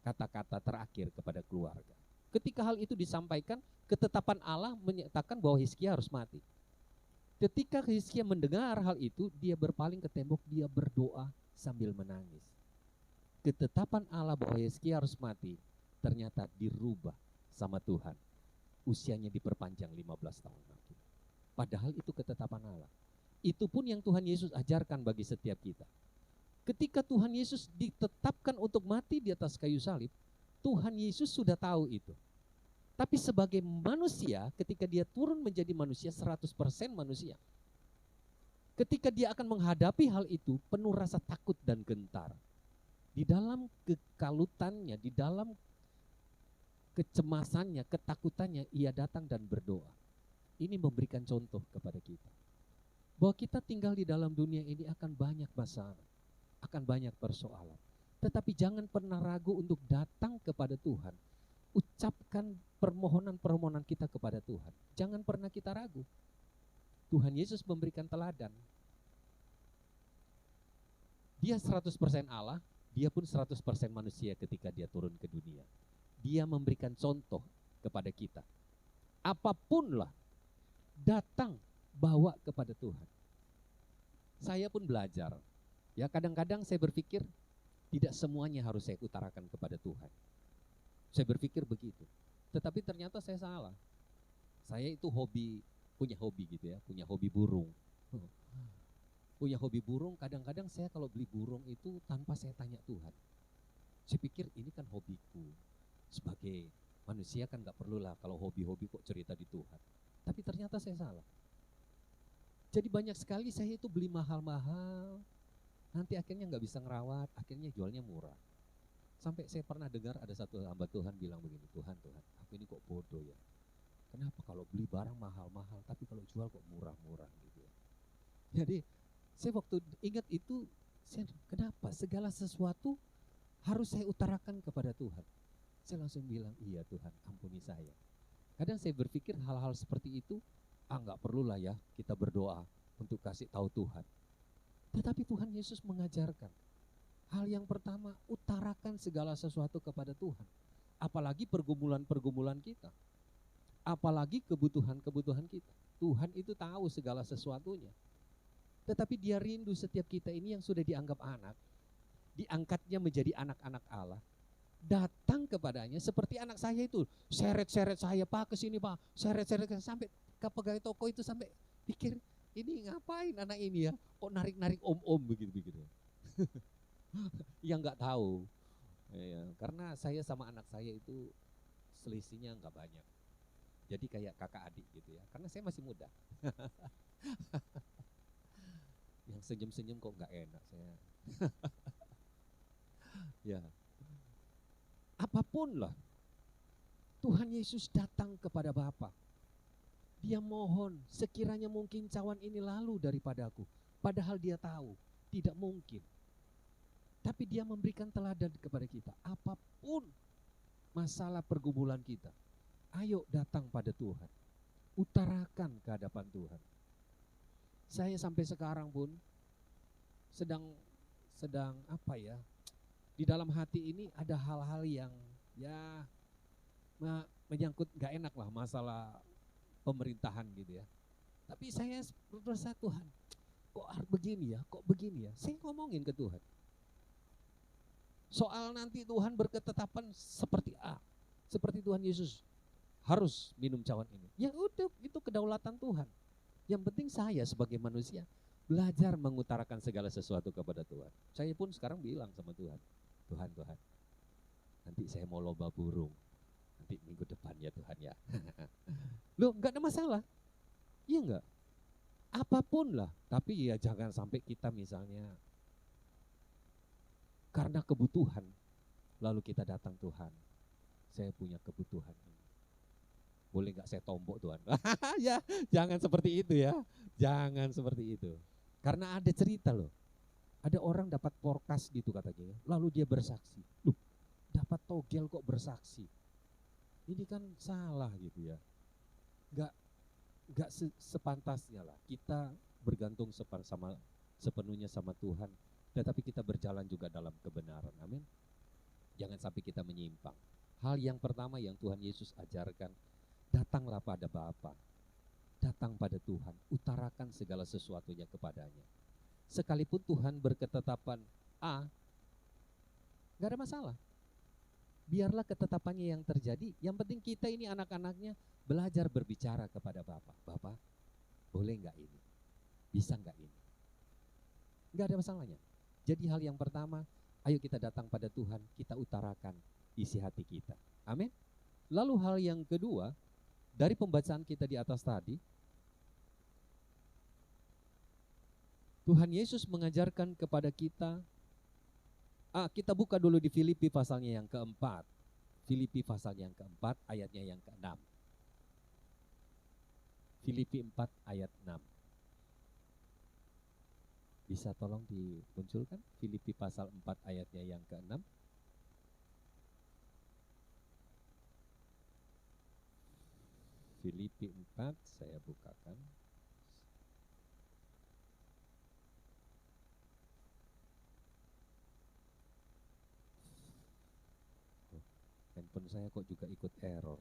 kata-kata terakhir kepada keluarga. Ketika hal itu disampaikan, ketetapan Allah menyatakan bahwa Hizkia harus mati. Ketika Hizkia mendengar hal itu, dia berpaling ke tembok, dia berdoa sambil menangis. Ketetapan Allah bahwa Hizkia harus mati ternyata dirubah sama Tuhan. Usianya diperpanjang 15 tahun lagi. Padahal itu ketetapan Allah. Itu pun yang Tuhan Yesus ajarkan bagi setiap kita. Ketika Tuhan Yesus ditetapkan untuk mati di atas kayu salib, Tuhan Yesus sudah tahu itu. Tapi sebagai manusia, ketika dia turun menjadi manusia, 100% manusia. Ketika dia akan menghadapi hal itu, penuh rasa takut dan gentar. Di dalam kekalutannya, di dalam kecemasannya, ketakutannya, ia datang dan berdoa. Ini memberikan contoh kepada kita. Bahwa kita tinggal di dalam dunia ini akan banyak masalah, akan banyak persoalan. Tetapi jangan pernah ragu untuk datang kepada Tuhan. Ucapkan permohonan-permohonan kita kepada Tuhan. Jangan pernah kita ragu. Tuhan Yesus memberikan teladan. Dia 100% Allah, dia pun 100% manusia ketika dia turun ke dunia. Dia memberikan contoh kepada kita. Apapun lah, datang bawa kepada Tuhan. Saya pun belajar. Ya kadang-kadang saya berpikir tidak semuanya harus saya utarakan kepada Tuhan. Saya berpikir begitu. Tetapi ternyata saya salah. Saya itu punya hobi gitu ya, punya hobi burung. Punya hobi burung, kadang-kadang saya kalau beli burung itu tanpa saya tanya Tuhan. Saya pikir ini kan hobiku. Sebagai manusia kan gak perlulah kalau hobi-hobi kok cerita di Tuhan. Tapi ternyata saya salah. Jadi banyak sekali saya itu beli mahal-mahal. Nanti akhirnya nggak bisa ngerawat, akhirnya jualnya murah. Sampai saya pernah dengar ada satu hamba Tuhan bilang begini, Tuhan, aku ini kok bodoh ya. Kenapa kalau beli barang mahal-mahal, tapi kalau jual kok murah-murah gitu ya. Jadi saya waktu ingat itu, kenapa segala sesuatu harus saya utarakan kepada Tuhan. Saya langsung bilang, iya Tuhan, ampuni saya. Kadang saya berpikir hal-hal seperti itu, nggak perlulah ya kita berdoa untuk kasih tahu Tuhan. Tetapi Tuhan Yesus mengajarkan, hal yang pertama, utarakan segala sesuatu kepada Tuhan. Apalagi pergumulan-pergumulan kita. Apalagi kebutuhan-kebutuhan kita. Tuhan itu tahu segala sesuatunya. Tetapi Dia rindu setiap kita ini yang sudah dianggap anak, diangkatnya menjadi anak-anak Allah, datang kepadanya seperti anak saya itu, seret-seret saya, Pak kesini Pak, seret-seret sampai ke pegawai toko itu sampai pikir, ini ngapain anak ini ya, kok narik-narik om-om begitu-begitu. Yang nggak tahu, ya, karena saya sama anak saya itu selisihnya nggak banyak. Jadi kayak kakak adik gitu ya, karena saya masih muda. Yang senyum-senyum kok nggak enak saya. Ya, apapun lah, Tuhan Yesus datang kepada Bapa. Dia mohon, sekiranya mungkin cawan ini lalu daripadaku. Padahal dia tahu, tidak mungkin. Tapi dia memberikan teladan kepada kita. Apapun masalah pergumulan kita, ayo datang pada Tuhan. Utarakan ke hadapan Tuhan. Saya sampai sekarang pun sedang apa ya, di dalam hati ini ada hal-hal yang ya menyangkut gak enak lah, masalah pemerintahan gitu ya. Tapi saya berdoa, Tuhan, kok begini ya, kok begini ya. Saya ngomongin ke Tuhan. Soal nanti Tuhan berketetapan seperti A, seperti Tuhan Yesus harus minum cawan ini. Ya udah, itu kedaulatan Tuhan. Yang penting saya sebagai manusia belajar mengutarakan segala sesuatu kepada Tuhan. Saya pun sekarang bilang sama Tuhan, Tuhan, nanti saya mau lomba burung. Nanti minggu depan ya Tuhan ya. Loh, enggak ada masalah. Iya enggak? Apapun lah, tapi ya jangan sampai kita misalnya karena kebutuhan lalu kita datang, Tuhan, saya punya kebutuhan ini. Boleh enggak saya tombok Tuhan? Ya, jangan seperti itu ya. Jangan seperti itu. Karena ada cerita loh. Ada orang dapat porkas gitu katanya, lalu dia bersaksi. Loh, dapat togel kok bersaksi? Ini kan salah gitu ya. Enggak sepantasnya lah kita bergantung sepenuhnya sama Tuhan, tetapi kita berjalan juga dalam kebenaran. Amin. Jangan sampai kita menyimpang. Hal yang pertama yang Tuhan Yesus ajarkan, datanglah pada Bapa, datang pada Tuhan, utarakan segala sesuatunya kepadanya. Sekalipun Tuhan berketetapan A, gak ada masalah. Biarlah ketetapannya yang terjadi. Yang penting kita ini anak-anaknya belajar berbicara kepada Bapa. Bapa, boleh gak ini? Bisa gak ini? Gak ada masalahnya. Jadi hal yang pertama, ayo kita datang pada Tuhan, kita utarakan isi hati kita. Amin. Lalu hal yang kedua, dari pembacaan kita di atas tadi, Tuhan Yesus mengajarkan kepada kita, kita buka dulu di Filipi pasalnya yang keempat. Filipi pasal yang keempat, ayatnya yang ke-6. Filipi 4 ayat 6. Bisa tolong dimunculkan Filipi pasal 4 ayatnya yang ke-6. Filipi 4 saya bukakan. Handphone saya kok juga ikut error.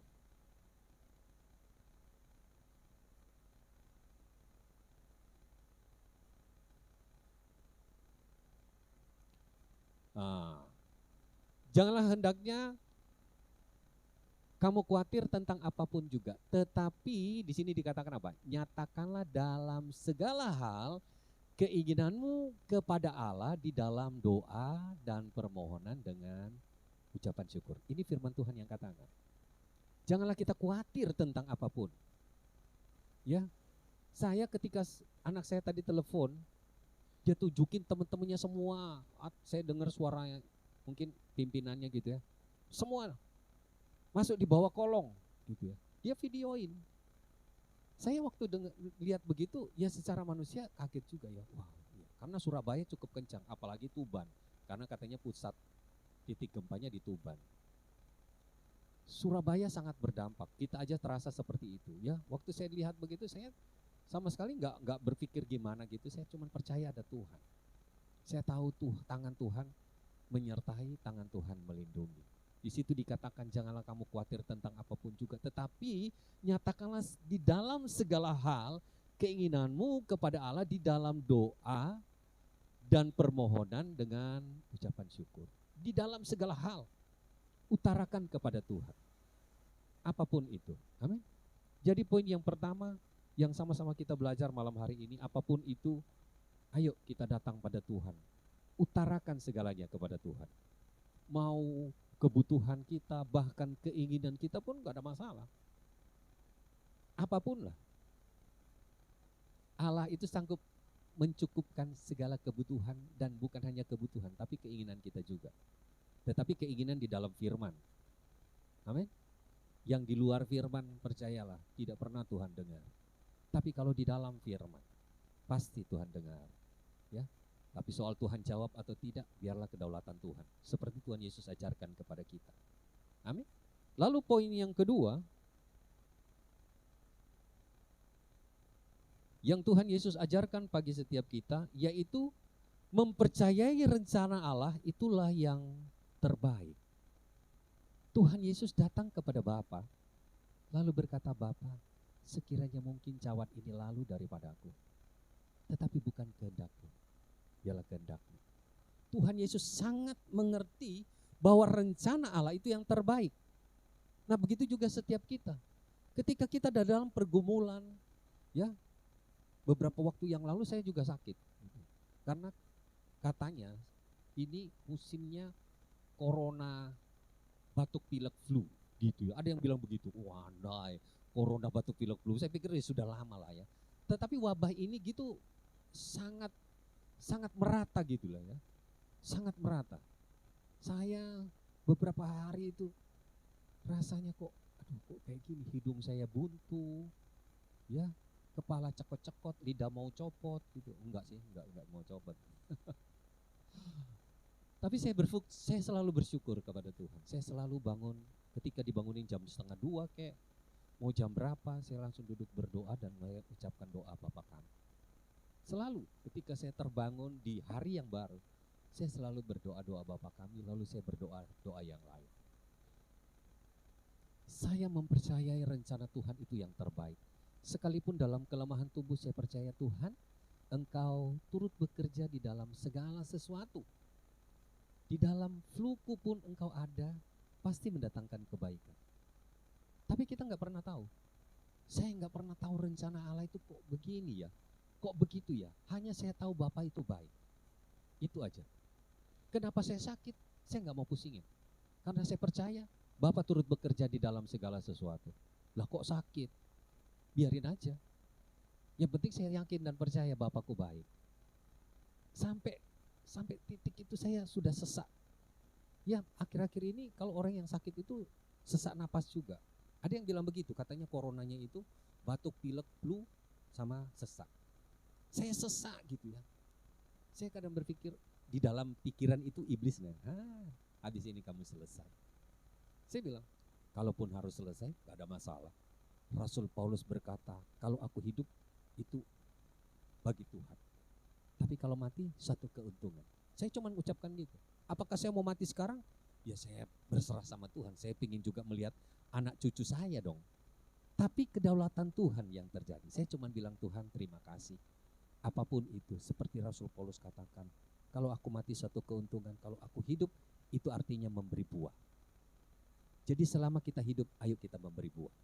Janganlah hendaknya kamu khawatir tentang apapun juga, tetapi di sini dikatakan apa? Nyatakanlah dalam segala hal keinginanmu kepada Allah di dalam doa dan permohonan dengan ucapan syukur. Ini firman Tuhan yang katakan. Janganlah kita khawatir tentang apapun. Ya, saya ketika anak saya tadi telepon, Dia tunjukin teman-temannya semua. Saya dengar suaranya, mungkin pimpinannya gitu ya. Semua masuk di bawah kolong gitu ya. Dia videoin. Saya waktu lihat begitu, ya secara manusia kaget juga ya. Wow, ya. Karena Surabaya cukup kencang, apalagi Tuban. Karena katanya pusat titik gempanya di Tuban. Surabaya sangat berdampak. Kita aja terasa seperti itu ya. Waktu saya lihat begitu, saya sama sekali nggak berpikir gimana gitu. Saya cuma percaya ada Tuhan. Saya tahu tuh tangan Tuhan menyertai, tangan Tuhan melindungi. Di situ dikatakan janganlah kamu khawatir tentang apapun juga, tetapi nyatakanlah di dalam segala hal keinginanmu kepada Allah di dalam doa dan permohonan dengan ucapan syukur. Di dalam segala hal utarakan kepada Tuhan. Apapun itu. Amin. Jadi poin yang pertama yang sama-sama kita belajar malam hari ini, apapun itu, ayo kita datang pada Tuhan. Utarakan segalanya kepada Tuhan. Mau kebutuhan kita, bahkan keinginan kita pun gak ada masalah. Apapun lah. Allah itu sanggup mencukupkan segala kebutuhan, dan bukan hanya kebutuhan, tapi keinginan kita juga. Tetapi keinginan di dalam firman. Amin. Yang di luar firman, percayalah, tidak pernah Tuhan dengar. Tapi kalau di dalam firman, pasti Tuhan dengar. Ya. Tapi soal Tuhan jawab atau tidak, biarlah kedaulatan Tuhan. Seperti Tuhan Yesus ajarkan kepada kita. Amin. Lalu poin yang kedua, yang Tuhan Yesus ajarkan bagi setiap kita, yaitu mempercayai rencana Allah itulah yang terbaik. Tuhan Yesus datang kepada Bapa, lalu berkata, Bapa, sekiranya mungkin cawat ini lalu daripadaku, tetapi bukan kehendakku, biarlah kehendakmu. Tuhan Yesus sangat mengerti bahwa rencana Allah itu yang terbaik. Nah begitu juga setiap kita. Ketika kita dalam pergumulan, ya beberapa waktu yang lalu saya juga sakit. Karena katanya ini musimnya corona, batuk pilek flu gitu ya. Ada yang bilang begitu, wah andai corona batuk pilek flu. Saya pikir ya sudah lama lah ya. Tetapi wabah ini gitu sangat merata gitu lah ya. Sangat merata. Saya beberapa hari itu rasanya kok, aduh kok kayak gini, hidung saya buntu, ya, kepala cekot-cekot, lidah mau copot gitu. Enggak sih, enggak mau copot. Tapi saya selalu bersyukur kepada Tuhan. Saya selalu bangun, ketika dibangunin jam 1:30 kayak mau jam berapa, saya langsung duduk berdoa dan mengucapkan doa Bapa kami. Selalu ketika saya terbangun di hari yang baru, saya selalu berdoa doa Bapa kami, lalu saya berdoa doa yang lain. Saya mempercayai rencana Tuhan itu yang terbaik. Sekalipun dalam kelemahan tubuh saya percaya Tuhan, Engkau turut bekerja di dalam segala sesuatu. Di dalam fluku pun Engkau ada, pasti mendatangkan kebaikan. Tapi kita nggak pernah tahu. Saya nggak pernah tahu rencana Allah itu kok begini ya, kok begitu ya. Hanya saya tahu Bapa itu baik. Itu aja. Kenapa saya sakit? Saya nggak mau pusingin. Karena saya percaya Bapa turut bekerja di dalam segala sesuatu. Lah kok sakit? Biarin aja. Yang penting saya yakin dan percaya Bapakku baik. Sampai titik itu saya sudah sesak. Ya akhir-akhir ini kalau orang yang sakit itu sesak napas juga. Ada yang bilang begitu, katanya coronanya itu batuk, pilek, flu, sama sesak. Saya sesak gitu ya. Saya kadang berpikir di dalam pikiran itu iblis nih, habis ini kamu selesai. Saya bilang, kalaupun harus selesai gak ada masalah. Rasul Paulus berkata, kalau aku hidup itu bagi Tuhan. Tapi kalau mati satu keuntungan. Saya cuma ucapkan gitu. Apakah saya mau mati sekarang? Ya saya berserah sama Tuhan. Saya ingin juga melihat anak cucu saya dong. Tapi kedaulatan Tuhan yang terjadi. Saya cuma bilang Tuhan terima kasih. Apapun itu, seperti Rasul Paulus katakan, kalau aku mati satu keuntungan, kalau aku hidup itu artinya memberi buah. Jadi selama kita hidup, ayo kita memberi buah.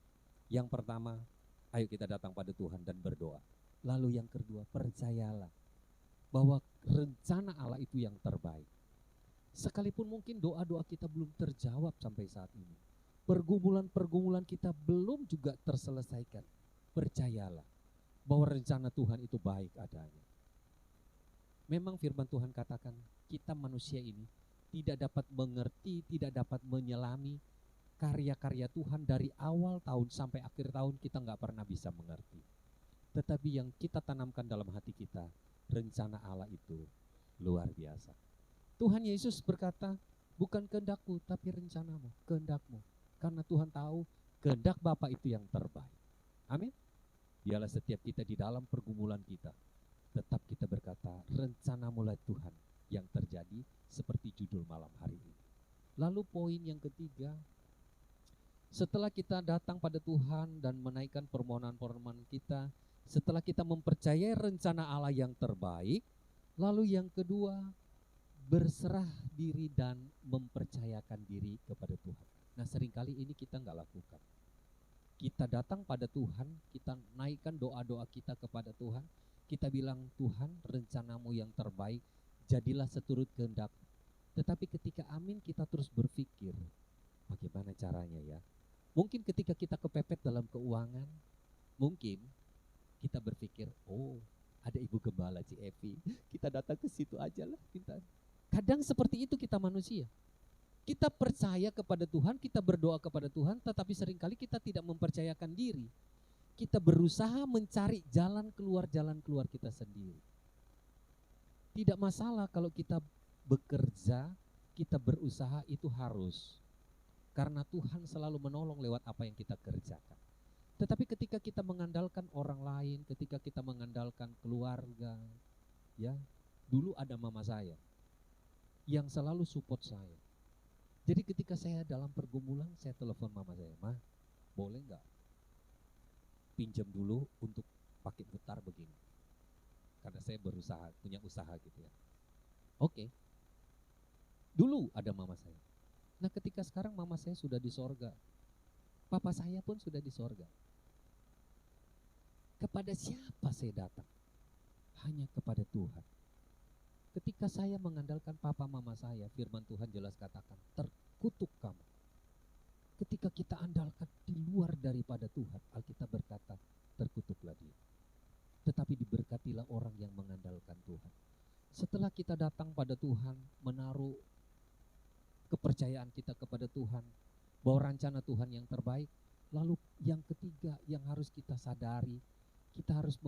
Yang pertama, ayo kita datang pada Tuhan dan berdoa. Lalu yang kedua, percayalah bahwa rencana Allah itu yang terbaik. Sekalipun mungkin doa-doa kita belum terjawab sampai saat ini. Pergumulan-pergumulan kita belum juga terselesaikan. Percayalah bahwa rencana Tuhan itu baik adanya. Memang firman Tuhan katakan kita manusia ini tidak dapat mengerti, tidak dapat menyelami karya-karya Tuhan dari awal tahun sampai akhir tahun, kita nggak pernah bisa mengerti. Tetapi yang kita tanamkan dalam hati kita, rencana Allah itu luar biasa. Tuhan Yesus berkata, bukan kehendakku tapi rencanamu, kehendakmu. Karena Tuhan tahu kehendak Bapa itu yang terbaik. Amin. Biarlah setiap kita di dalam pergumulan kita, tetap kita berkata, rencanamu lah Tuhan yang terjadi, seperti judul malam hari ini. Lalu poin yang ketiga, setelah kita datang pada Tuhan dan menaikkan permohonan-permohonan kita, setelah kita mempercayai rencana Allah yang terbaik, lalu yang kedua, berserah diri dan mempercayakan diri kepada Tuhan. Nah, seringkali ini kita nggak lakukan. Kita datang pada Tuhan, kita naikkan doa-doa kita kepada Tuhan, kita bilang, Tuhan, rencanamu yang terbaik, jadilah seturut kehendak. Tetapi ketika amin, kita terus berpikir, bagaimana caranya ya? Mungkin ketika kita kepepet dalam keuangan, mungkin kita berpikir, oh ada Ibu Gembala Ci Evi, kita datang ke situ aja lah. Kadang seperti itu kita manusia. Kita percaya kepada Tuhan, kita berdoa kepada Tuhan, tetapi seringkali kita tidak mempercayakan diri. Kita berusaha mencari jalan keluar kita sendiri. Tidak masalah kalau kita bekerja, kita berusaha, itu harus. Karena Tuhan selalu menolong lewat apa yang kita kerjakan. Tetapi ketika kita mengandalkan orang lain, ketika kita mengandalkan keluarga, ya, dulu ada mama saya yang selalu support saya. Jadi ketika saya dalam pergumulan, saya telepon mama saya, Ma, boleh nggak pinjam dulu untuk pakai putar begini? Karena saya berusaha, punya usaha gitu ya. Oke. Dulu ada mama saya. Nah, ketika sekarang mama saya sudah di sorga, papa saya pun sudah di sorga. Kepada siapa saya datang? Hanya kepada Tuhan. Ketika saya mengandalkan papa mama saya, firman Tuhan jelas katakan, terkutuk kamu. Ketika kita andalkan di luar daripada Tuhan, Alkitab berkata, terkutuklah dia. Tetapi diberkatilah orang yang mengandalkan Tuhan. Setelah kita datang pada Tuhan, menaruh kepercayaan kita kepada Tuhan, bahwa rencana Tuhan yang terbaik, lalu yang ketiga yang harus kita sadari, kita harus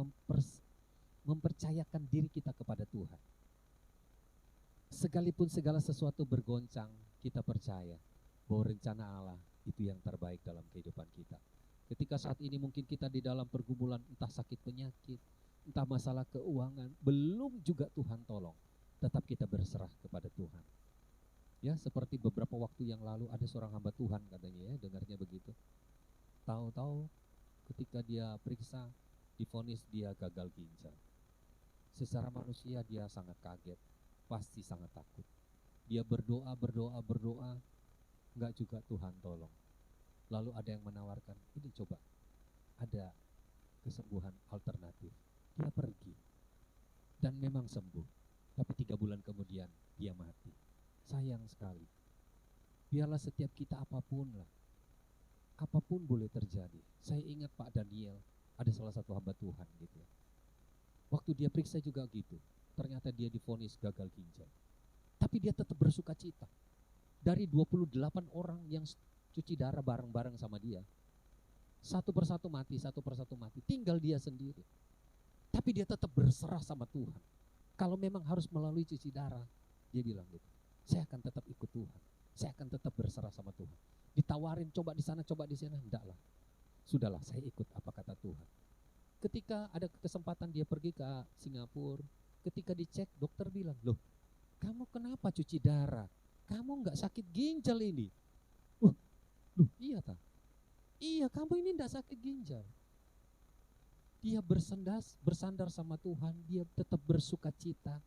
mempercayakan diri kita kepada Tuhan. Sekalipun segala sesuatu bergoncang, kita percaya bahwa rencana Allah itu yang terbaik dalam kehidupan kita. Ketika saat ini mungkin kita di dalam pergumulan, entah sakit penyakit, entah masalah keuangan, belum juga Tuhan tolong, tetap kita berserah kepada Tuhan. Ya, seperti beberapa waktu yang lalu ada seorang hamba Tuhan katanya ya, dengarnya begitu. Tahu-tahu ketika dia periksa, divonis dia gagal ginjal. Secara manusia dia sangat kaget, pasti sangat takut. Dia berdoa, enggak juga Tuhan tolong. Lalu ada yang menawarkan, ini coba, ada kesembuhan alternatif. Dia pergi, dan memang sembuh. Tapi 3 bulan kemudian dia mati. Sayang sekali. Biarlah setiap kita apapun boleh terjadi. Saya ingat Pak Daniel, ada salah satu hamba Tuhan gitu ya. Waktu dia periksa juga gitu, ternyata dia divonis gagal ginjal. Tapi dia tetap bersuka cita. Dari 28 orang yang cuci darah bareng-bareng sama dia, satu persatu mati, tinggal dia sendiri. Tapi dia tetap berserah sama Tuhan. Kalau memang harus melalui cuci darah, dia bilang gitu, saya akan tetap ikut Tuhan, saya akan tetap berserah sama Tuhan. Ditawarin coba di sana, coba di sana, enggak lah. Sudahlah, saya ikut apa kata Tuhan. Ketika ada kesempatan dia pergi ke Singapura, ketika dicek dokter bilang, loh kamu kenapa cuci darah? Kamu enggak sakit ginjal ini. Loh iya tak? Iya, kamu ini enggak sakit ginjal. Dia bersandar sama Tuhan, dia tetap bersuka cita.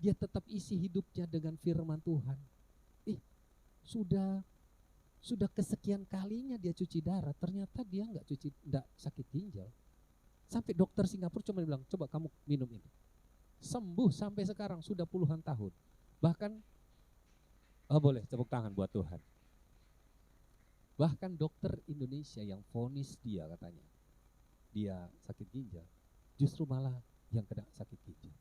Dia tetap isi hidupnya dengan firman Tuhan. Sudah kesekian kalinya dia cuci darah, ternyata dia enggak sakit ginjal. Sampai dokter Singapura cuma bilang, coba kamu minum ini. Sembuh sampai sekarang, sudah puluhan tahun. Bahkan, boleh tepuk tangan buat Tuhan. Bahkan dokter Indonesia yang vonis dia katanya, dia sakit ginjal, justru malah yang kena sakit ginjal.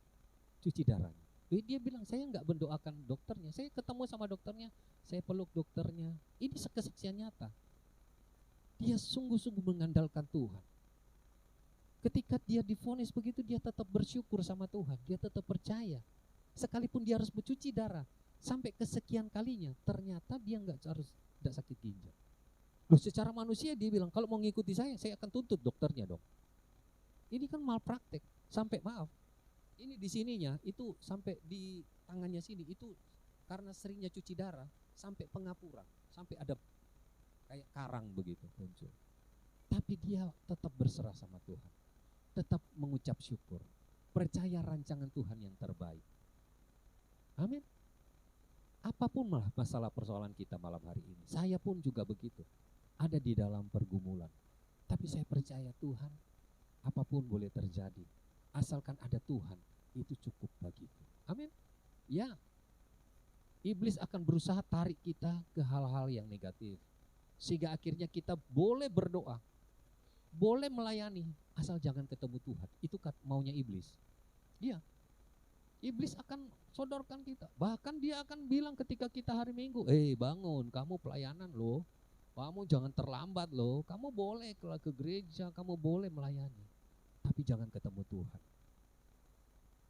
cuci darahnya. Dia bilang, saya nggak mendoakan dokternya, saya ketemu sama dokternya, saya peluk dokternya. Ini kesaksian nyata. Dia sungguh-sungguh mengandalkan Tuhan. Ketika dia divonis begitu, dia tetap bersyukur sama Tuhan, dia tetap percaya. Sekalipun dia harus mencuci darah, sampai kesekian kalinya, ternyata dia nggak sakit ginjal. Loh, secara manusia dia bilang, kalau mau ngikuti saya akan tuntut dokternya dong. Ini kan malpraktek, sampai maaf. Ini di sininya, itu sampai di tangannya sini, itu karena seringnya cuci darah, sampai pengapuran, sampai ada kayak karang begitu muncul. Tapi dia tetap berserah sama Tuhan, tetap mengucap syukur, percaya rancangan Tuhan yang terbaik. Amin. Apapun malah masalah persoalan kita malam hari ini, saya pun juga begitu, ada di dalam pergumulan. Tapi saya percaya Tuhan, apapun boleh terjadi, asalkan ada Tuhan, itu cukup bagiku. Amin. Ya, iblis akan berusaha tarik kita ke hal-hal yang negatif, sehingga akhirnya kita boleh berdoa, boleh melayani, asal jangan ketemu Tuhan. Itu maunya iblis. Iya, iblis akan sodorkan kita. Bahkan dia akan bilang ketika kita hari Minggu, bangun, kamu pelayanan loh, kamu jangan terlambat loh, kamu boleh ke gereja, kamu boleh melayani, tapi jangan ketemu Tuhan.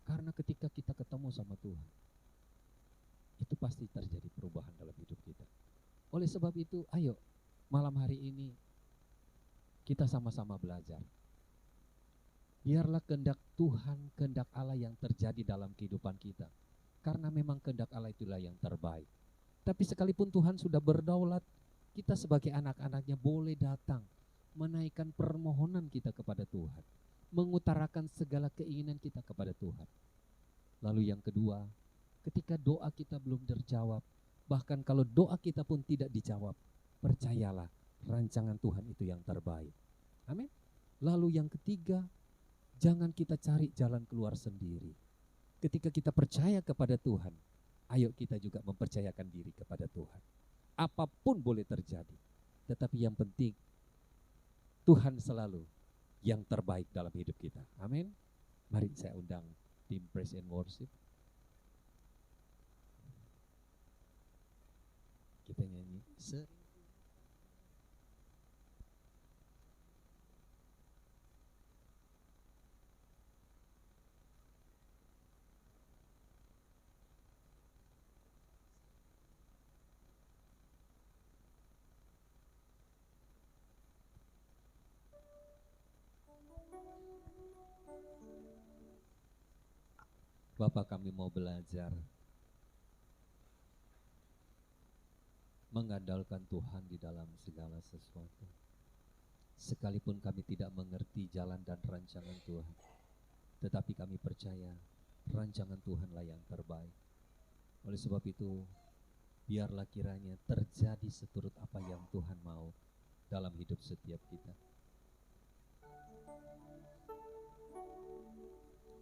Karena ketika kita ketemu sama Tuhan, itu pasti terjadi perubahan dalam hidup kita. Oleh sebab itu, ayo malam hari ini kita sama-sama belajar. Biarlah kehendak Tuhan, kehendak Allah yang terjadi dalam kehidupan kita. Karena memang kehendak Allah itulah yang terbaik. Tapi sekalipun Tuhan sudah berdaulat, kita sebagai anak-anaknya boleh datang, menaikkan permohonan kita kepada Tuhan, mengutarakan segala keinginan kita kepada Tuhan. Lalu yang kedua, ketika doa kita belum terjawab, bahkan kalau doa kita pun tidak dijawab, percayalah rancangan Tuhan itu yang terbaik. Amin. Lalu yang ketiga, jangan kita cari jalan keluar sendiri. Ketika kita percaya kepada Tuhan, ayo kita juga mempercayakan diri kepada Tuhan. Apapun boleh terjadi, tetapi yang penting Tuhan selalu yang terbaik dalam hidup kita. Amin. Mari saya undang tim Praise and Worship. Kita nyanyi Bapak, kami mau belajar mengandalkan Tuhan di dalam segala sesuatu. Sekalipun kami tidak mengerti jalan dan rancangan Tuhan, tetapi kami percaya rancangan Tuhanlah yang terbaik. Oleh sebab itu, biarlah kiranya terjadi seturut apa yang Tuhan mau dalam hidup setiap kita.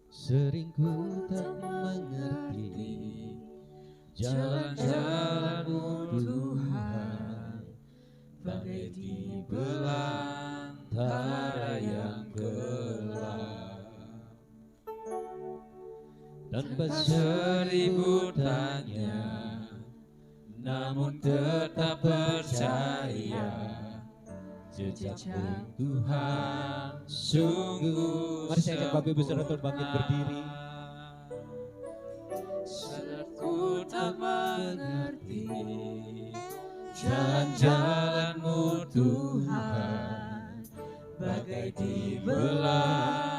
Sering ku tak mengerti jalan-jalan-Mu Tuhan, bagai di belantara yang gelap. Tanpa seribu tanya, namun tetap percaya, jejak-Mu Tuhan sungguh. Mari saya ajak Bapak Ibu Saudara untuk bangkit berdiri. Saat ku tak mengerti jalan-jalan-Mu Tuhan, bagai di belantara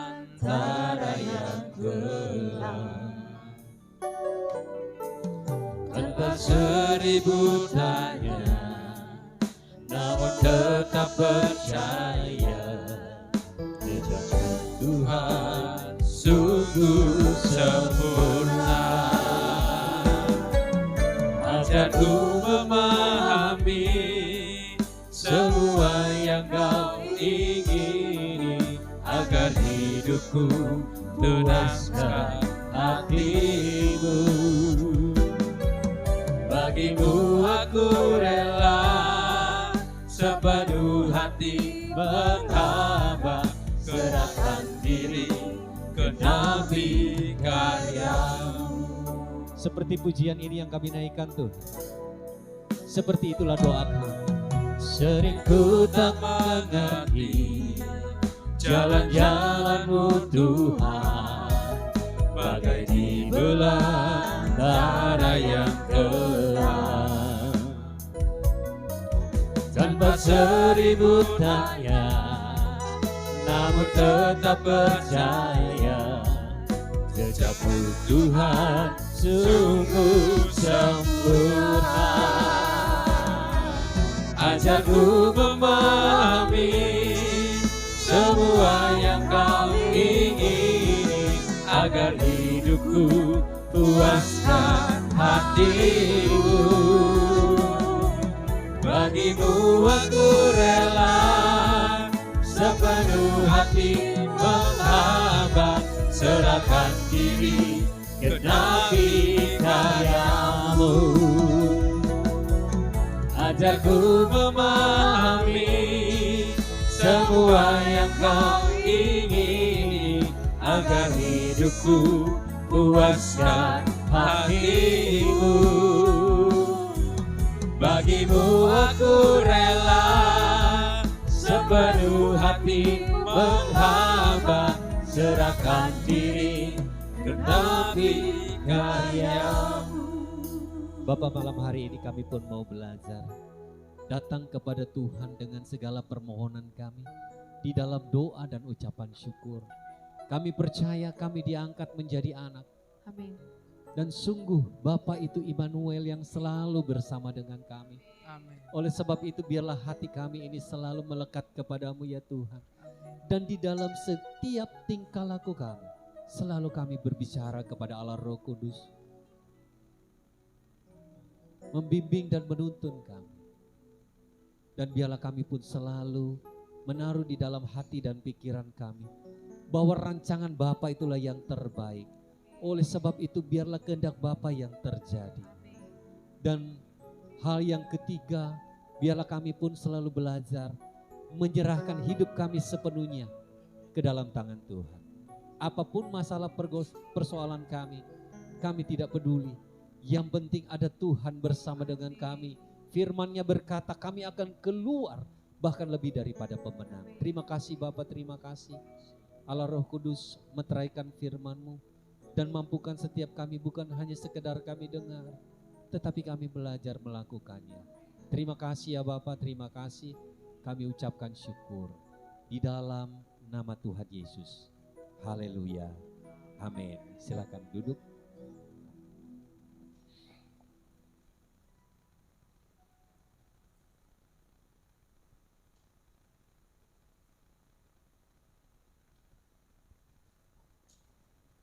yang gelap. Tanpa seribu tanya, namun tetap percaya, jejak Tuhan sungguh sempurna. Ajarku memahami semua yang Kau ingini, agar hidupku tunaskan hati-Mu. Bagimu aku rela sepenuh hati menghamba, serahkan diri ke genapi karya-Mu. Seperti pujian ini yang kami naikkan Tuhan, seperti itulah doa kami. Sering ku tak mengerti jalan-jalan-Mu Tuhan, bagai di belantara yang terang. Tanpa seribu tanya, namun tetap percaya, jejak-Mu Tuhan sungguh sempurna. Ajarku memahami semua yang Kau ingini, agar hidupku puaskan hati-Mu. Bagi-Mu aku rela sepenuh hati menghamba, serahkan diri genapi karya-Mu. Ajarku memahami semua yang Kau ingini, agar hidupku puaskan hati-Mu. Bagi-Mu aku rela sepenuh hati menghamba, serahkan diri genapi karya-Mu. Bapa, malam hari ini kami pun mau belajar datang kepada Tuhan dengan segala permohonan kami di dalam doa dan ucapan syukur. Kami percaya kami diangkat menjadi anak. Amin. Dan sungguh Bapa itu Immanuel yang selalu bersama dengan kami. Amin. Oleh sebab itu biarlah hati kami ini selalu melekat kepadamu ya Tuhan. Dan di dalam setiap tingkah laku kami, selalu kami berbicara kepada Allah Roh Kudus, membimbing dan menuntun kami. Dan biarlah kami pun selalu menaruh di dalam hati dan pikiran kami bahwa rancangan Bapa itulah yang terbaik. Oleh sebab itu biarlah kehendak Bapa yang terjadi. Dan hal yang ketiga, biarlah kami pun selalu belajar menyerahkan hidup kami sepenuhnya ke dalam tangan Tuhan. Apapun masalah persoalan kami tidak peduli. Yang penting ada Tuhan bersama dengan kami. Firman-Nya berkata kami akan keluar bahkan lebih daripada pemenang. Terima kasih Bapa, terima kasih. Allah Roh Kudus meteraikan firman-Mu dan mampukan setiap kami bukan hanya sekedar kami dengar, tetapi kami belajar melakukannya. Terima kasih ya Bapa, terima kasih. Kami ucapkan syukur di dalam nama Tuhan Yesus. Haleluya. Amin. Silakan duduk.